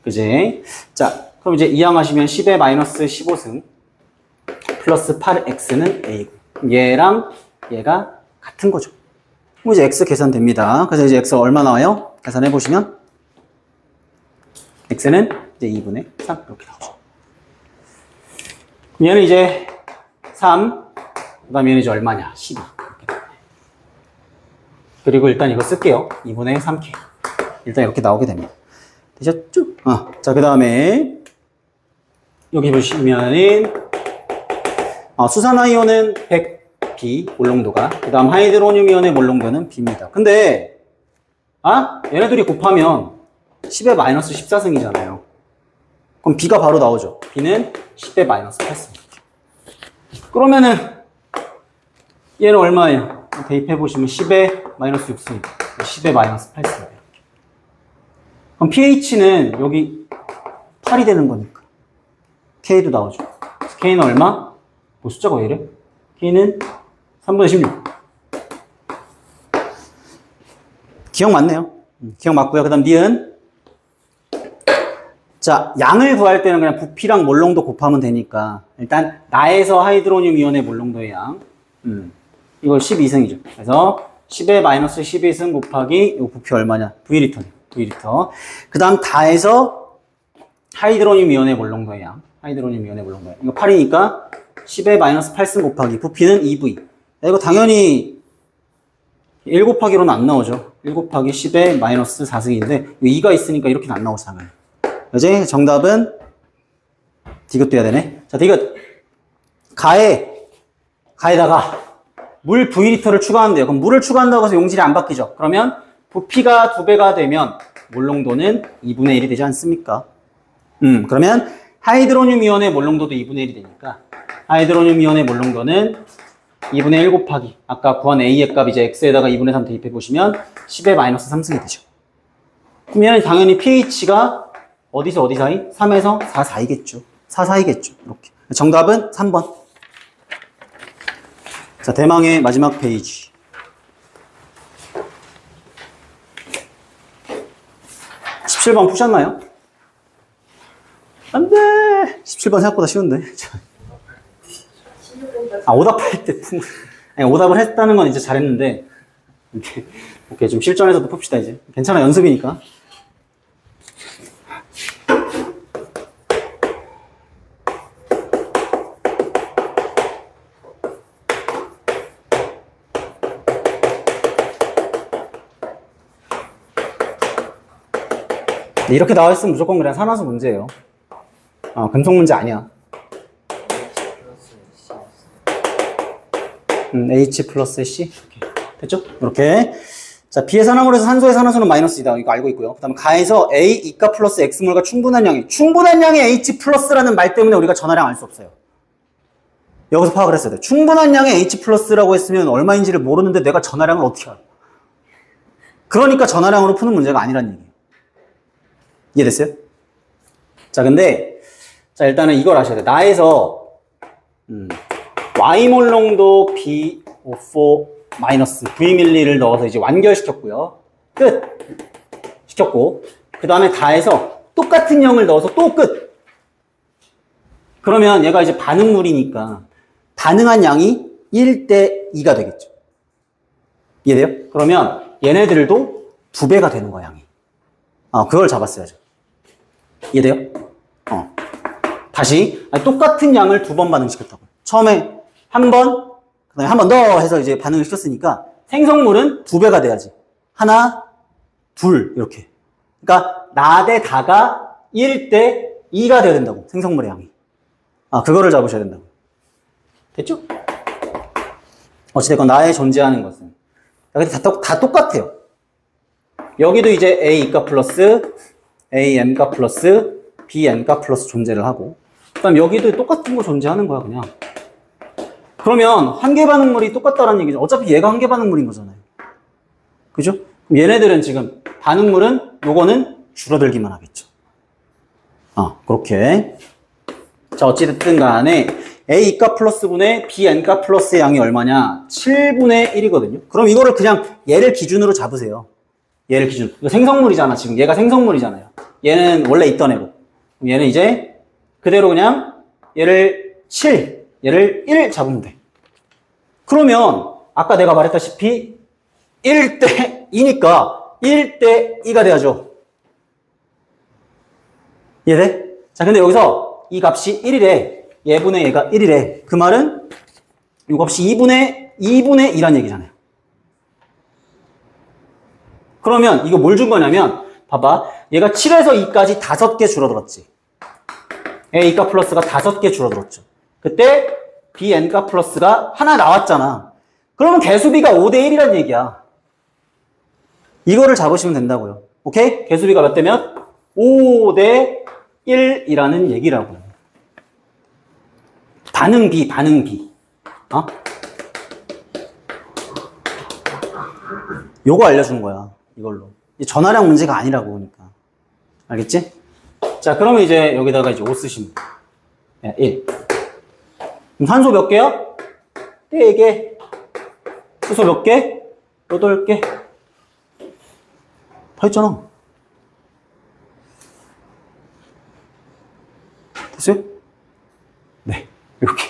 A: 그지? 자, 그럼 이제 이항하시면 10에 마이너스 15승 플러스 8x는 a고 얘랑 얘가 같은 거죠. 그럼 이제 x 계산됩니다. 그래서 이제 x 얼마 나와요? 계산해 보시면 x는 이제 2분의 3 이렇게 나오죠. 그럼 얘는 이제 3, 그 다음에 얘는 이제 얼마냐? 12 이렇게 나와요. 그리고 일단 이거 쓸게요. 2분의 3k 일단 이렇게 나오게 됩니다. 되셨죠? 자, 그 다음에 여기 보시면은 수산화이온은 100B 몰농도가, 그 다음 하이드로늄 이온의 몰농도는 B입니다. 근데 얘네들이 곱하면 10의 마이너스 14승이잖아요. 그럼 B가 바로 나오죠. B는 10의 마이너스 8승. 그러면은 얘는 얼마예요? 대입해보시면 10의 마이너스 6승, 10의 마이너스 8승. 그럼 pH는 여기 8이 되는 거니까 K도 나오죠. K는 얼마? 뭐 숫자가 왜 이래? K는 3분의 16. 기억 맞네요. 기억 맞고요. 그 다음 니은. 자, 양을 구할 때는 그냥 부피랑 몰농도 곱하면 되니까 일단 나에서 하이드로늄 이온의 몰농도의 양. 이걸 12승이죠. 그래서 10의 마이너스 12승 곱하기 이 부피 얼마냐? V리터네요. V리터. 그 다음 다해서 하이드로늄 이온의 몰농도의 양. 하이드로늄 이온의 몰농도의 양. 이거 8이니까 10의 마이너스 8승 곱하기 부피는 2V. 이거 당연히 1 곱하기로는 안 나오죠. 1 곱하기 10의 마이너스 4승인데 2가 있으니까 이렇게는 안 나오죠. 당연히. 그지? 정답은 디귿도 해야 되네. 자, 디귿. 가에다가 물 V리터를 추가하는데요. 그럼 물을 추가한다고 해서 용질이 안 바뀌죠. 그러면 부피가 2배가 되면 몰농도는 2분의 1이 되지 않습니까? 그러면 하이드로늄 이온의 몰농도도 2분의 1이 되니까 하이드로늄 이온의 몰농도는 2분의 1 곱하기 아까 구한 A의 값 이제 X에다가 2분의 3 대입해 보시면 10의 마이너스 3승이 되죠. 그러면 당연히 pH가 어디서 어디 사이? 3에서 4 사이겠죠. 4 사이겠죠. 이렇게. 정답은 3번. 자, 대망의 마지막 페이지. 17번 푸셨나요? 안 돼! 17번 생각보다 쉬운데. 오답할 때 오답을 했다는 건 이제 잘했는데. 오케이, 좀 실전에서도 풉시다, 이제. 괜찮아, 연습이니까. 이렇게 나와있으면 무조건 그냥 산화수 문제예요. 금속 문제 아니야. H 플러스 C. 됐죠? 이렇게. 자, B의 산화물에서 산소의 산화수는 마이너스 2다. 이거 알고 있고요. 그 다음에 가에서 A, 이가 플러스 X몰과 충분한 양의 H 플러스라는 말 때문에 우리가 전하량 알 수 없어요. 여기서 파악을 했어야 돼. 충분한 양의 H 플러스라고 했으면 얼마인지를 모르는데 내가 전하량을 어떻게 알아? 그러니까 전하량으로 푸는 문제가 아니란 얘기예요. 이해됐어요? 자, 근데, 자, 일단은 이걸 아셔야 돼. 나에서, Y몰 농도 BO4 마이너스 V밀리를 넣어서 이제 완결시켰고요. 끝! 시켰고, 그 다음에 가에서 똑같은 양을 넣어서 또 끝! 그러면 얘가 이제 반응물이니까 반응한 양이 1대 2가 되겠죠. 이해돼요? 그러면 얘네들도 2배가 되는 거야, 양이. 그걸 잡았어야죠. 이해돼요? 다시 똑같은 양을 2번 반응시켰다고요. 처음에 한 번, 그 다음에 한 번 더 해서 이제 반응을 시켰으니까 생성물은 2배가 돼야지. 하나, 둘 이렇게. 그러니까 나 대 다가 1대 2가 돼야 된다고. 생성물의 양이. 그거를 잡으셔야 된다고. 됐죠? 어찌됐건 나의 존재하는 것은. 근데 다 똑같아요. 여기도 이제 A가 플러스 AM가 플러스 BM가 플러스 존재를 하고, 그 다음 여기도 똑같은 거 존재하는 거야, 그냥. 그러면 한계 반응물이 똑같다라는 얘기죠. 어차피 얘가 한계 반응물인 거잖아요. 그죠? 그럼 얘네들은 지금 반응물은 요거는 줄어들기만 하겠죠. 그렇게. 자, 어찌됐든 간에 A가 플러스분의 BN가 플러스의 양이 얼마냐? 7분의 1이거든요. 그럼 이거를 그냥 얘를 기준으로 잡으세요. 얘를 기준. 이거 생성물이잖아, 지금. 얘가 생성물이잖아요. 얘는 원래 있던 애고. 그럼 얘는 이제 그대로 그냥 얘를 7, 얘를 1 잡으면 돼. 그러면 아까 내가 말했다시피 1대 2니까 1대 2가 돼야죠. 이해돼? 자, 근데 여기서 이 값이 1이래. 얘분의 얘가 1이래. 그 말은 이 값이 2분의 2란 얘기잖아요. 그러면 이거 뭘 준 거냐면, 봐봐. 얘가 7에서 2까지 5개 줄어들었지. A가 플러스가 5개 줄어들었죠. 그때 BN가 플러스가 하나 나왔잖아. 그러면 개수비가 5대 1이란 얘기야. 이거를 잡으시면 된다고요. 오케이? 개수비가 몇 대 몇? 5대 1이라는 얘기라고요. 반응비. 요거 알려준 거야. 이걸로. 전하량 문제가 아니라고 보니까. 알겠지? 자, 그러면 이제 여기다가 이제 5 쓰시면 돼. 1. 그럼 산소 몇 개야? 4개. 수소 몇 개? 8개. 다 있잖아. 됐어요? 네. 이렇게.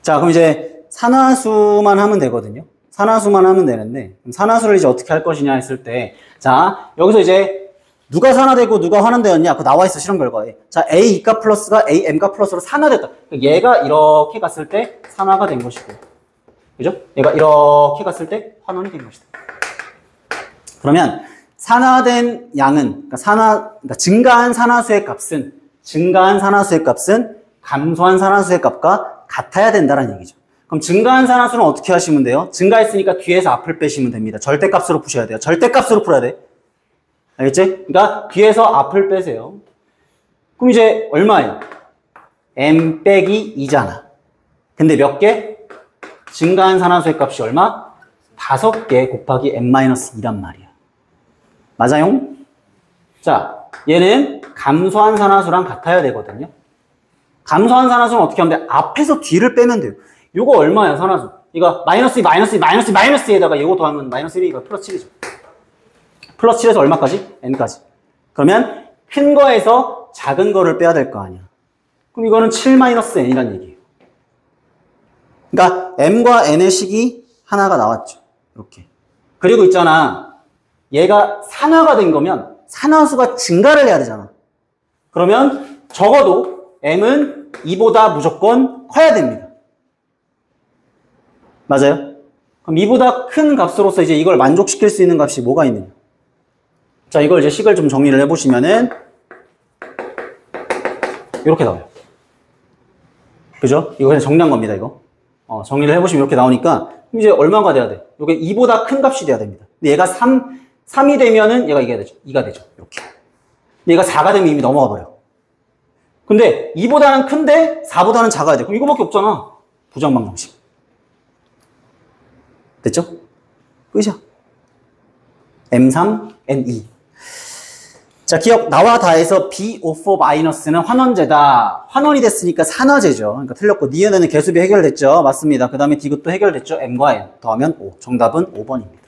A: 자, 그럼 이제 산화수만 하면 되거든요. 산화수만 하면 되는데, 그럼 산화수를 이제 어떻게 할 것이냐 했을 때, 자, 여기서 이제 누가 산화되고 누가 환원되었냐? 그거 나와 있어, 실험 결과에. 자, A가 플러스가 AM가 플러스로 산화됐다. 얘가 이렇게 갔을 때 산화가 된 것이고, 그죠? 얘가 이렇게 갔을 때 환원이 된 것이다. 그러면 산화된 양은, 그러니까 증가한 산화수의 값은 감소한 산화수의 값과 같아야 된다는 얘기죠. 그럼 증가한 산화수는 어떻게 하시면 돼요? 증가했으니까 뒤에서 앞을 빼시면 됩니다. 절대값으로 푸셔야 돼요. 절대값으로 풀어야 돼. 알겠지? 그러니까 뒤에서 앞을 빼세요. 그럼 이제 얼마예요? M 빼기 2잖아. 근데 몇 개? 증가한 산화수의 값이 얼마? 5개 곱하기 M-2란 말이야. 맞아요? 자, 얘는 감소한 산화수랑 같아야 되거든요. 감소한 산화수는 어떻게 하면 돼? 앞에서 뒤를 빼면 돼요. 요거 얼마야, 산화수? 이거 마이너스에다가 이거 더하면 마이너스 1이니까 플러스 7이죠. 플러스 7에서 얼마까지? n까지. 그러면 큰 거에서 작은 거를 빼야 될 거 아니야. 그럼 이거는 7-n이란 얘기예요. 그러니까 m과 n의 식이 하나가 나왔죠. 이렇게. 그리고 있잖아. 얘가 산화가 된 거면 산화수가 증가를 해야 되잖아. 그러면 적어도 m은 2보다 무조건 커야 됩니다. 맞아요? 그럼 2보다 큰 값으로서 이제 이걸 만족시킬 수 있는 값이 뭐가 있느냐? 자, 이걸 이제 식을 좀 정리를 해보시면은 이렇게 나와요. 그죠? 이거 그냥 정리한 겁니다, 이거. 정리를 해보시면 이렇게 나오니까, 이제 얼마가 돼야 돼? 이게 2보다 큰 값이 돼야 됩니다. 근데 얘가 3이 되면은 얘가 이게 되죠. 2가 되죠. 이렇게. 근데 얘가 4가 되면 이미 넘어가 버려. 근데 2보다는 큰데 4보다는 작아야 돼. 그럼 이거밖에 없잖아. 부정방 정식. 됐죠? 끝이야. M3, N2. 자, 기억, 나와 다에서 B O4 마이너스는 환원제다. 환원이 됐으니까 산화제죠. 그러니까 틀렸고, 니은에는 개수비 해결됐죠. 맞습니다. 그 다음에 디귿도 해결됐죠. M과 N. 더하면 5. 정답은 5번입니다.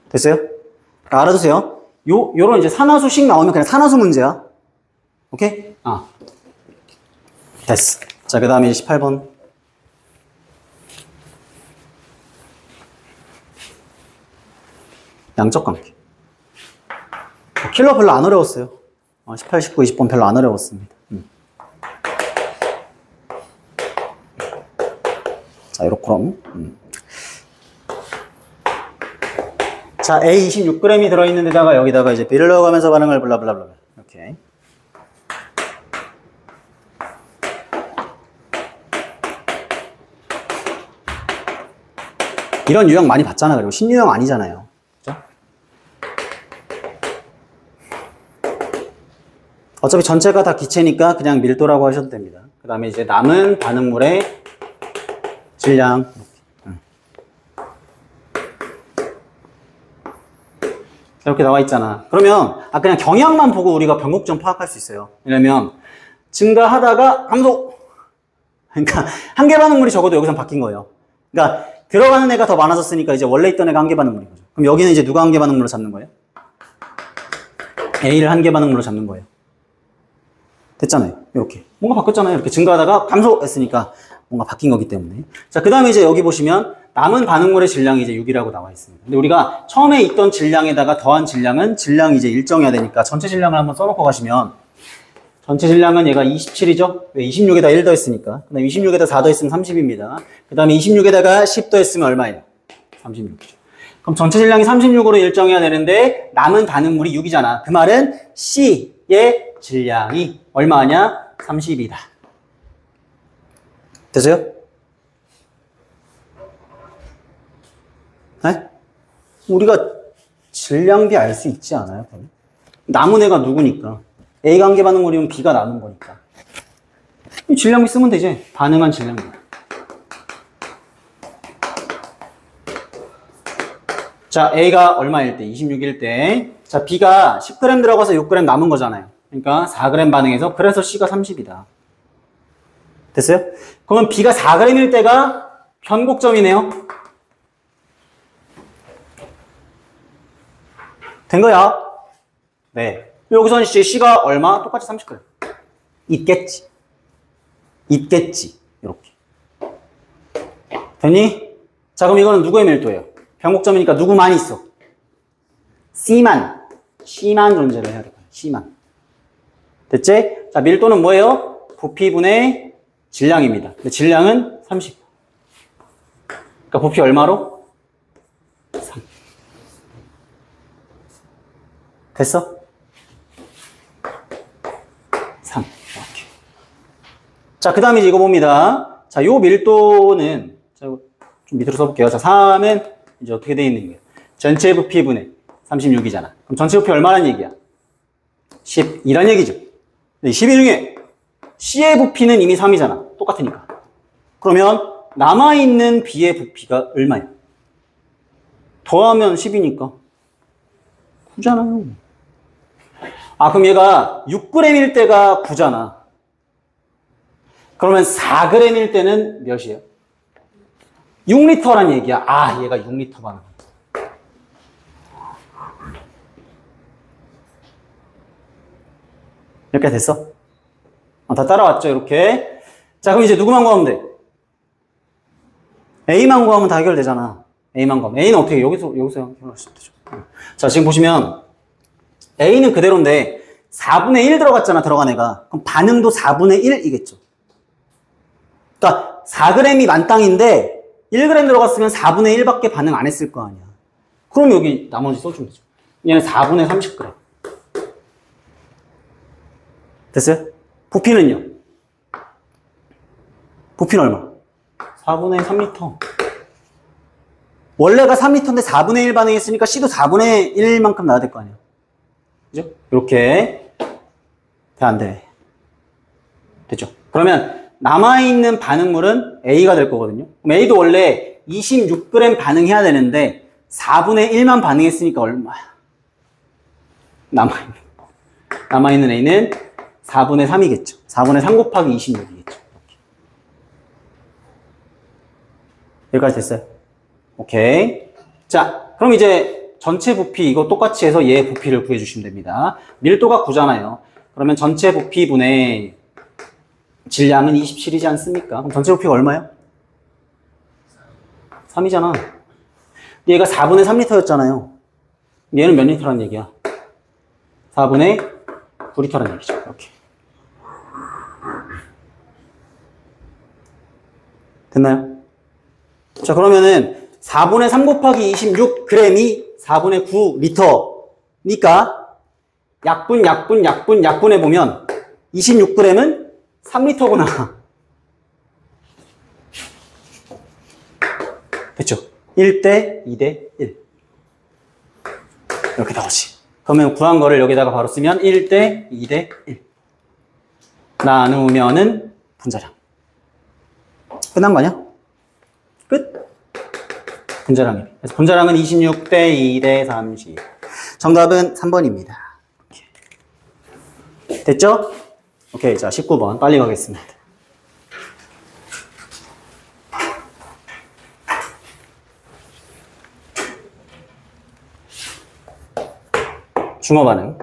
A: 됐어요? 알아두세요. 요런 이제 산화수식 나오면 그냥 산화수 문제야. 오케이? 됐어. 자, 그 다음에 18번. 양적 관계. 킬러 별로 안 어려웠어요. 18, 19, 20번 별로 안 어려웠습니다. 자, 이렇게 그럼. 자, A 26g이 들어있는 데다가 여기다가 이제 B를 넣어가면서 반응을 블라블라블라. 이렇게. 이런 유형 많이 봤잖아. 그리고 신유형 아니잖아요. 그죠? 어차피 전체가 다 기체니까 그냥 밀도라고 하셔도 됩니다. 그 다음에 이제 남은 반응물의 질량. 이렇게 나와 있잖아. 그러면 그냥 경향만 보고 우리가 변곡점 파악할 수 있어요. 왜냐면 증가하다가 감소. 그러니까 한 개 반응물이 적어도 여기서 바뀐 거예요. 그러니까 들어가는 애가 더 많아졌으니까 이제 원래 있던 애가 한 개 반응물인 거죠. 그럼 여기는 이제 누가 한 개 반응물로 잡는 거예요? A를 한 개 반응물로 잡는 거예요. 됐잖아요. 이렇게. 뭔가 바뀌었잖아요. 이렇게 증가하다가 감소했으니까 뭔가 바뀐 거기 때문에. 자, 그 다음에 이제 여기 보시면 남은 반응물의 질량이 이제 6이라고 나와 있습니다. 근데 우리가 처음에 있던 질량에다가 더한 질량은 질량이 이제 일정해야 되니까 전체 질량을 한번 써놓고 가시면 전체 질량은 얘가 27이죠? 왜? 26에다 1 더했으니까. 그 다음에 26에다 4 더했으면 30입니다. 그 다음에 26에다가 10 더했으면 얼마예요? 36이죠. 그럼 전체 질량이 36으로 일정해야 되는데 남은 반응물이 6이잖아. 그 말은 C의 질량이 얼마냐? 30이다. 됐어요? 네? 우리가 질량비 알 수 있지 않아요? 남은 애가 누구니까? A가 한 개 반응물이면 B가 남은 거니까. 질량비 쓰면 되지. 반응한 질량비. 자, A가 얼마일 때? 26일 때. 자, B가 10g 들어가서 6g 남은 거잖아요. 그러니까 4g 반응해서 그래서 C가 30이다. 됐어요? 그러면 B가 4g일 때가 변곡점이네요. 된 거야? 네. 여기서는 이제 C가 얼마? 똑같이 30g. 있겠지. 있겠지. 이렇게. 됐니? 자, 그럼 이거는 누구의 밀도예요? 변곡점이니까 누구만 있어? C만 존재를 해야 될 거야. C만. 됐지? 자, 밀도는 뭐예요? 부피분의 질량입니다. 근데 질량은 30. 그러니까 부피 얼마로? 3. 됐어? 3. 이렇게. 자, 그 다음에 이거 봅니다. 자, 요 밀도는, 자, 좀 밑으로 써볼게요. 자, 3은 이제 어떻게 되어 있는 거예요? 전체 부피분의 36이잖아. 그럼 전체 부피 얼마란 얘기야? 10이란 얘기죠. 12 중에 C의 부피는 이미 3이잖아. 똑같으니까. 그러면 남아있는 B의 부피가 얼마야? 더하면 10이니까 9잖아요. 그럼 얘가 6g일 때가 9잖아. 그러면 4g일 때는 몇이에요? 6리터란 얘기야. 얘가 6리터 반응. 이렇게 됐어? 다 따라왔죠, 이렇게. 자, 그럼 이제 누구만 구하면 돼? A만 구하면 다 해결되잖아. A만 구하면. A는 어떻게, 여기서 해결할 수 있죠. 자, 지금 보시면, A는 그대로인데, 4분의 1 들어갔잖아, 들어간 애가. 그럼 반응도 4분의 1이겠죠. 그러니까, 4g이 만땅인데, 1g 들어갔으면 4분의 1밖에 반응 안 했을 거 아니야. 그럼 여기 나머지 써주면 되죠. 얘는 4분의 30g. 됐어요? 부피는요? 부피는 얼마? 4분의 3리터. 원래가 3리터인데 4분의 1 반응했으니까 C도 4분의 1만큼 나와야 될 거 아니야. 그죠? 이렇게. 돼, 안 돼? 됐죠? 그러면 남아있는 반응물은 A가 될 거거든요. 그럼 A도 원래 26g 반응해야 되는데 4분의 1만 반응했으니까 얼마야? 남아있는 A는 4분의 3이겠죠. 4분의 3 곱하기 26이겠죠. 여기까지 됐어요? 오케이. 자, 그럼 이제 전체 부피 이거 똑같이 해서 얘 부피를 구해주시면 됩니다. 밀도가 9잖아요. 그러면 전체 부피분의 질량은 27이지 않습니까? 그럼 전체 부피가 얼마예요? 3이잖아. 얘가 4분의 3리터였잖아요. 얘는 몇 리터란 얘기야? 4분의 9리터란 얘기죠. 이렇게. 됐나요? 자, 그러면은 4분의 3 곱하기 26g이 4분의 9리터니까 약분해 보면 26g은 3리터구나. 됐죠? 1대 2대 1. 이렇게 나오지. 그러면 구한 거를 여기다가 바로 쓰면 1대 2대 1. 나누면은 분자량. 끝난 거 아니야? 끝. 분자량이. 그래서 분자량은 26대 2대 30. 정답은 3번입니다. 이렇게. 됐죠? 오케이. 자, 19번. 빨리 가겠습니다. 중화 반응.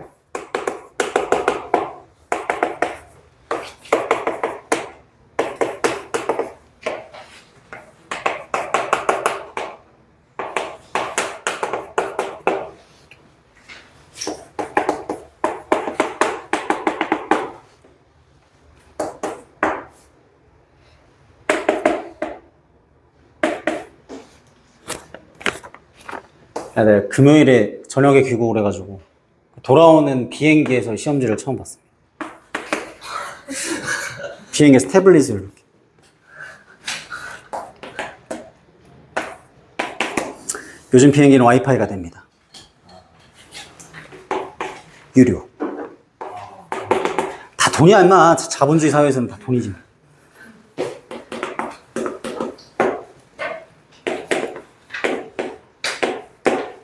A: 야, 내가 금요일에 저녁에 귀국을 해가지고 돌아오는 비행기에서 시험지를 처음 봤습니다. 비행기에서 태블릿을 이렇게. 요즘 비행기는 와이파이가 됩니다. 유료. 다 돈이야, 임마. 자본주의 사회에서는 다 돈이지.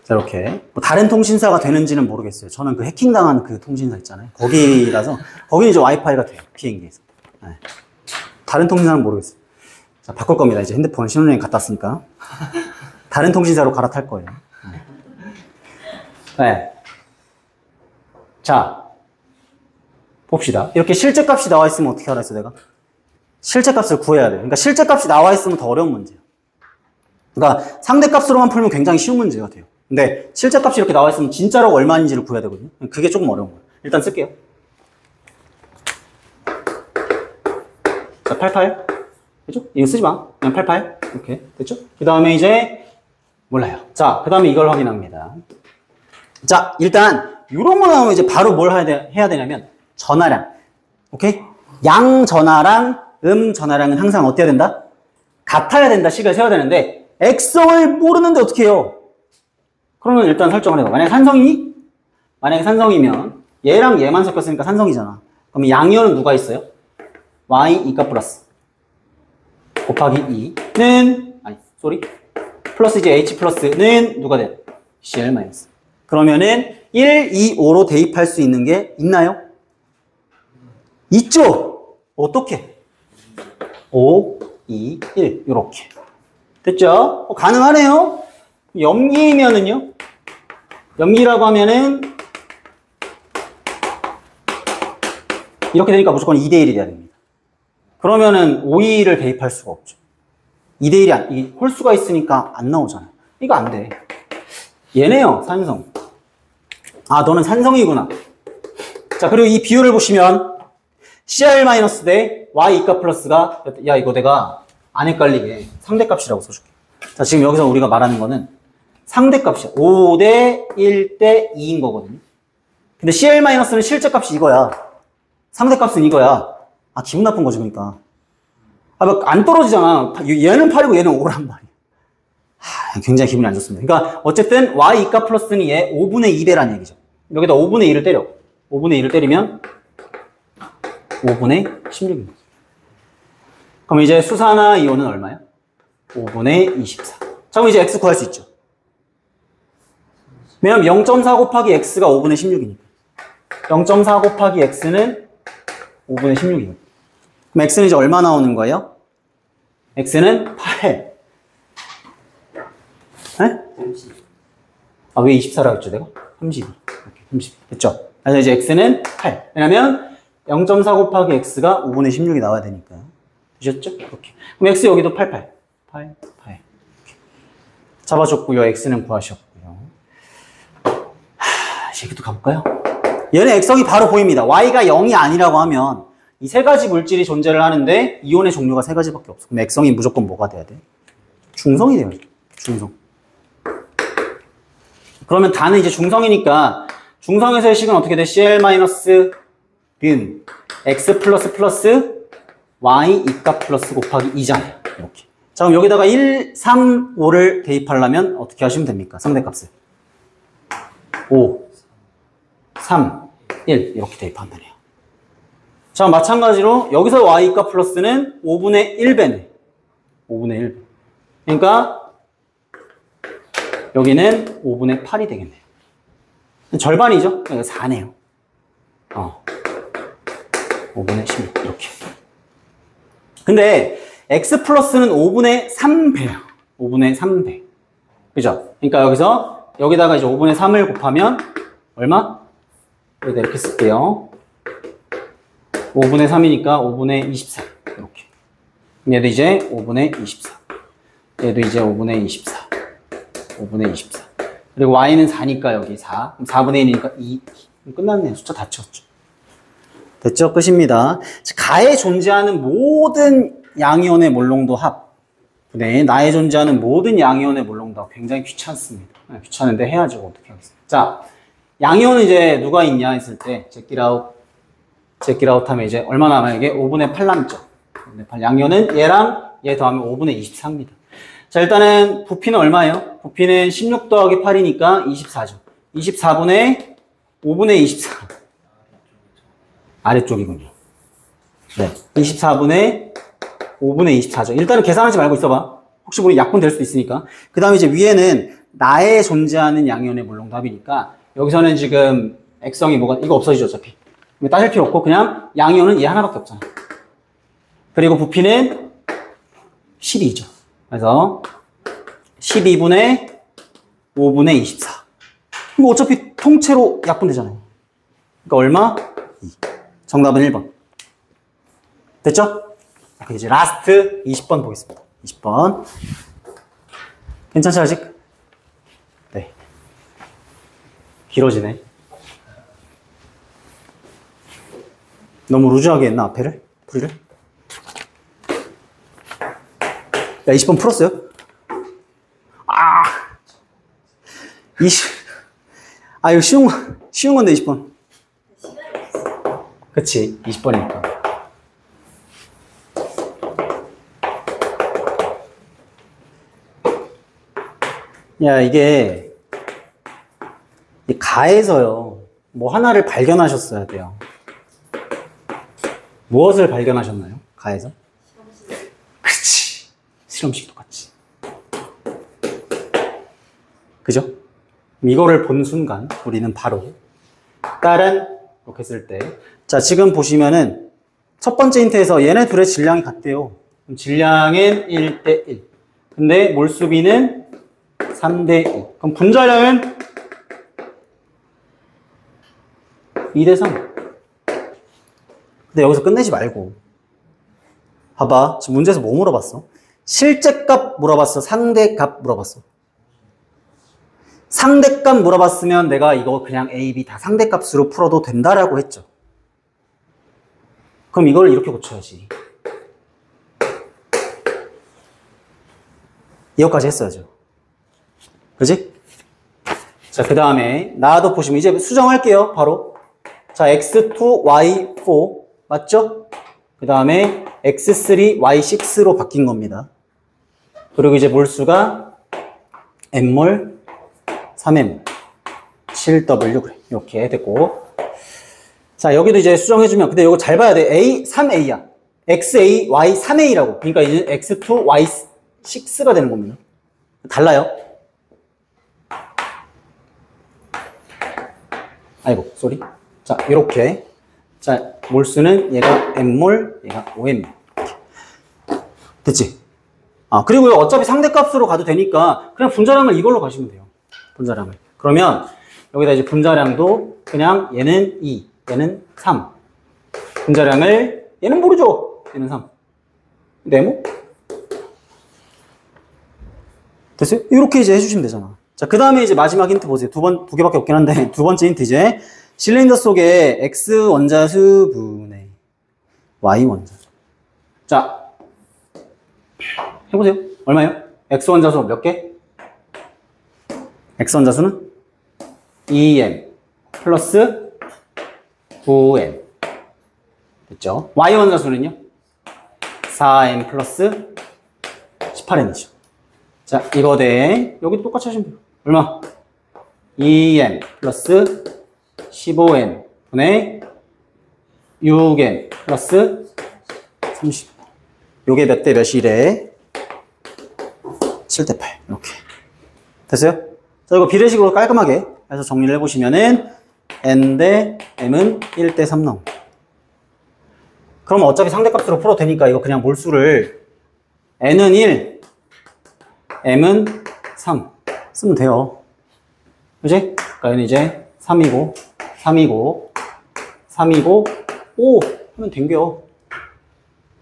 A: 자, 이렇게. 뭐 다른 통신사가 되는지는 모르겠어요. 저는 그 해킹당한 그 통신사 있잖아요. 거기라서, 거기는 이제 와이파이가 돼요. 비행기에서. 네. 다른 통신사는 모르겠어요. 자, 바꿀 겁니다. 이제 핸드폰 신혼여행 갔다 왔으니까. 다른 통신사로 갈아탈 거예요. 네. 네. 자, 봅시다. 이렇게 실제값이 나와 있으면 어떻게 하라 했어, 내가? 실제값을 구해야 돼요. 그러니까 실제값이 나와 있으면 더 어려운 문제예요. 그러니까 상대값으로만 풀면 굉장히 쉬운 문제가 돼요. 근데 실제값이 이렇게 나와 있으면 진짜로 얼마인지를 구해야 되거든요. 그게 조금 어려운 거예요. 일단 쓸게요. 자, 88. 됐죠? 이거 쓰지 마. 그냥 88. 이렇게. 됐죠? 그 다음에 이제 몰라요. 자, 그 다음에 이걸 확인합니다. 자, 일단 이런 거 나오면 이제 바로 뭘 해야 되냐면 전하량. 오케이? 양 전하랑 전하량은 항상 어때야 된다? 같아야 된다. 식을 세워야 되는데 액성을 모르는데 어떻게 해요? 그러면 일단 설정을 해봐. 만약에 산성이니? 만약에 산성이면 얘랑 얘만 섞였으니까 산성이잖아. 그럼 양이온은 누가 있어요? Y 이가 플러스 곱하기 2는 플러스 이제 H 플러스는 누가 돼? Cl 마이너스. 그러면은 1, 2, 5로 대입할 수 있는 게 있나요? 있죠? 어떻게? 5, 2, 1 이렇게. 됐죠? 가능하네요. 염기면은요? 염기라고 하면은 이렇게 되니까 무조건 2대1이 돼야 됩니다. 그러면은 5,2를 대입할 수가 없죠. 2대1이 홀수가 있으니까 안 나오잖아요. 이거 안 돼. 얘네요, 산성. 아, 너는 산성이구나. 자, 그리고 이 비율을 보시면 CR- 대 Y 이가 플러스가, 야, 이거 내가 안 헷갈리게 상대값이라고 써줄게. 자, 지금 여기서 우리가 말하는 거는 상대값이야. 5대 1대 2인 거거든요. 근데 CL- 는 실제값이 이거야. 상대값은 이거야. 아, 기분 나쁜 거지, 그러니까. 아, 막 안 떨어지잖아. 얘는 8이고 얘는 5란 말이야. 굉장히 기분이 안 좋습니다. 그러니까 어쨌든 y 이값 플러스는 얘 5분의 2배라는 얘기죠. 여기다 5분의 2를 때려. 5분의 2를 때리면 5분의 16입니다. 그럼 이제 수사나 이온은 얼마야? 5분의 24. 자, 그럼 이제 x 구할 수 있죠. 왜냐면 0.4 곱하기 x가 5분의 16이니까. 0.4 곱하기 x는 5분의 16이거든요. 그럼 x는 이제 얼마 나오는 거예요? x는 8. 네?
B: 30.
A: 아, 왜 24라고 했죠, 내가? 32. 이렇게 30. 됐죠? 그래서 이제 x는 8. 왜냐면 0.4 곱하기 x가 5분의 16이 나와야 되니까요. 되셨죠? 이렇게. 그럼 x 여기도 88. 8. 이렇게. 잡아줬고요. x는 구하셨고요. 얘기도 가볼까요? 얘는 액성이 바로 보입니다. y가 0이 아니라고 하면 이 세 가지 물질이 존재를 하는데 이온의 종류가 세 가지밖에 없어. 그럼 액성이 무조건 뭐가 돼야 돼? 중성이 돼야 돼. 중성. 그러면 다는 이제 중성이니까 중성에서의 식은 어떻게 돼? Cl-은 x 플러스 y 이값 플러스 곱하기 2잖아요. 이렇게. 자, 그럼 여기다가 1, 3, 5를 대입하려면 어떻게 하시면 됩니까? 상대값을. 5, 3, 1 이렇게 대입하면 되네요. 자, 마찬가지로 여기서 y값 플러스는 5분의 1배네. 5분의 1배. 그러니까 여기는 5분의 8이 되겠네요. 절반이죠? 그러니까 4네요. 5분의 16 이렇게. 근데 x 플러스는 5분의 3배예요. 5분의 3배. 그죠? 그러니까 여기다가 이제 5분의 3을 곱하면 얼마? 여기다 이렇게 쓸게요. 5분의 3이니까 5분의 24. 이렇게. 얘도 이제 5분의 24. 얘도 이제 5분의 24. 5분의 24. 그리고 y는 4니까 여기 4. 그럼 4분의 1이니까 2. 끝났네요. 숫자 다 채웠죠. 됐죠? 끝입니다. 가에 존재하는 모든 양이온의 몰롱도 합. 네, 나에 존재하는 모든 양이온의 몰롱도 합. 굉장히 귀찮습니다. 귀찮은데 해야죠. 어떻게 하겠습니까? 자, 양이온은 이제 누가 있냐 했을 때 제끼라웃 하면 이제 얼마 남아요? 이게 5분의 8 남죠. 5분의 8. 양이온은 얘랑 얘 더하면 5분의 24입니다. 자, 일단은 부피는 얼마예요? 부피는 16 더하기 8이니까 24죠. 24분의 5분의 24. 아래쪽이군요. 네. 24분의 5분의 24죠. 일단은 계산하지 말고 있어봐. 혹시 모르니 약분 될 수도 있으니까. 그 다음에 이제 위에는 나에 존재하는 양이온의 몰롱도 합이니까 여기서는 지금 액성이 뭐가, 이거 없어지죠, 어차피. 따질 필요 없고 그냥 양이온은 얘 하나밖에 없잖아. 그리고 부피는 12죠. 그래서 12분의 5분의 24. 이거 어차피 통째로 약분되잖아요. 그러니까 얼마? 2. 정답은 1번. 됐죠? 이제 라스트 20번 보겠습니다. 20번. 괜찮죠, 아직? 네. 길어지네. 너무 루즈하게 했나, 앞에를? 풀이를? 야, 20번 풀었어요? 아! 이거 쉬운 건데, 20번. 그치, 20번이니까. 야, 이게 가에서요, 뭐 하나를 발견하셨어야 돼요. 무엇을 발견하셨나요? 가에서? 그치. 실험식 똑같이. 그죠? 이거를 본 순간 우리는 바로 다른 이렇게 쓸 때, 자, 지금 보시면은 첫 번째 힌트에서 얘네 둘의 질량이 같대요. 그럼 질량은 1대1. 근데 몰수비는 3대2. 그럼 분자량은 2대3. 근데 여기서 끝내지 말고. 봐봐. 지금 문제에서 뭐 물어봤어? 실제값 물어봤어? 상대값 물어봤어? 상대값 물어봤으면 내가 이거 그냥 A, B 다 상대값으로 풀어도 된다라고 했죠. 그럼 이걸 이렇게 고쳐야지. 이거까지 했어야죠. 그지? 자, 그 다음에 나도 보시면 이제 수정할게요. 바로. 자, x2, y4 맞죠? 그 다음에 x3, y6로 바뀐 겁니다. 그리고 이제 몰수가 n몰, 3m, 7w 그래. 이렇게 됐고. 자, 여기도 이제 수정해주면, 근데 이거 잘 봐야 돼. A, 3a야. xa, y, 3a라고. 그러니까 이제 x2, y6가 되는 겁니다. 달라요. 아이고, 쏘리. 자, 이렇게. 자, 몰수는 얘가 n몰, 얘가 5m. 됐지? 아, 그리고요, 어차피 상대값으로 가도 되니까 그냥 분자량을 이걸로 가시면 돼요. 분자량을. 그러면 여기다 이제 분자량도 그냥 얘는 2, 얘는 3. 분자량을 얘는 모르죠. 얘는 3. 네모? 됐어요? 이렇게 이제 해주시면 되잖아. 자, 그 다음에 이제 마지막 힌트 보세요. 두 개밖에 없긴 한데, 두 번째 힌트 이제, 실린더 속에 X 원자수 분의 Y 원자수. 자, 해보세요. 얼마예요? X 원자수 몇 개? X 원자수는 2m 플러스 9m. 됐죠? Y 원자수는요? 4m 플러스 18m이죠. 자, 이거 대 여기 똑같이 하시면 돼요. 얼마? 2m 플러스 15m 분의 6m 플러스 30. 요게 몇 대 몇이래? 7대 8. 이렇게. 됐어요? 자, 이거 비례식으로 깔끔하게 해서 정리를 해보시면은 n 대 m은 1대 3 나옵니다. 그럼 어차피 상대값으로 풀어도 되니까 이거 그냥 몰수를 n은 1, m은 3 쓰면 돼요. 그지? 그러니까 얘는 이제 3이고, 3이고, 3이고, 5 하면 된겨.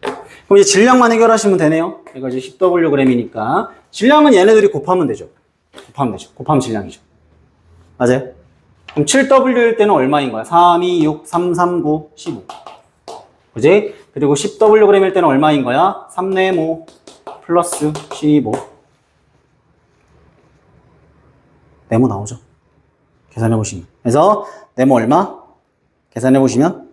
A: 그럼 이제 질량만 해결하시면 되네요. 이거 이제 10wg이니까. 질량은 얘네들이 곱하면 되죠. 곱하면 질량이죠. 맞아요? 그럼 7w일 때는 얼마인 거야? 3, 2, 6, 3, 3, 9, 15. 그지? 그리고 10wg일 때는 얼마인 거야? 3, 4, 5 플러스 15. 네모 나오죠? 계산해보시면. 그래서 네모 얼마? 계산해보시면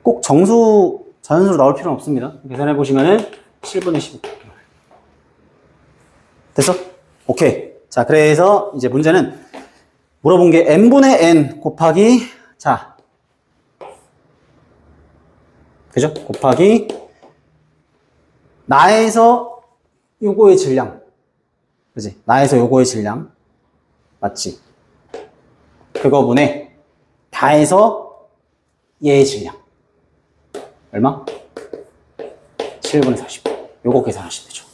A: 꼭 정수, 자연수로 나올 필요는 없습니다. 계산해보시면은 7분의 15. 됐어? 오케이. 자, 그래서 이제 문제는 물어본 게 n분의 n 곱하기, 자, 그죠? 곱하기 나에서 요거의 질량. 그지? 나에서 요거의 질량. 맞지? 그거분에 다해서 얘의 질량. 얼마? 7분의 40. 요거 계산하시면 되죠.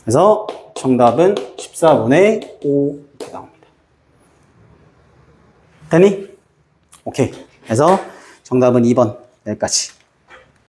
A: 그래서 정답은 14분의 5 이렇게 나옵니다. 됐니? 오케이. 그래서 정답은 2번 여기까지.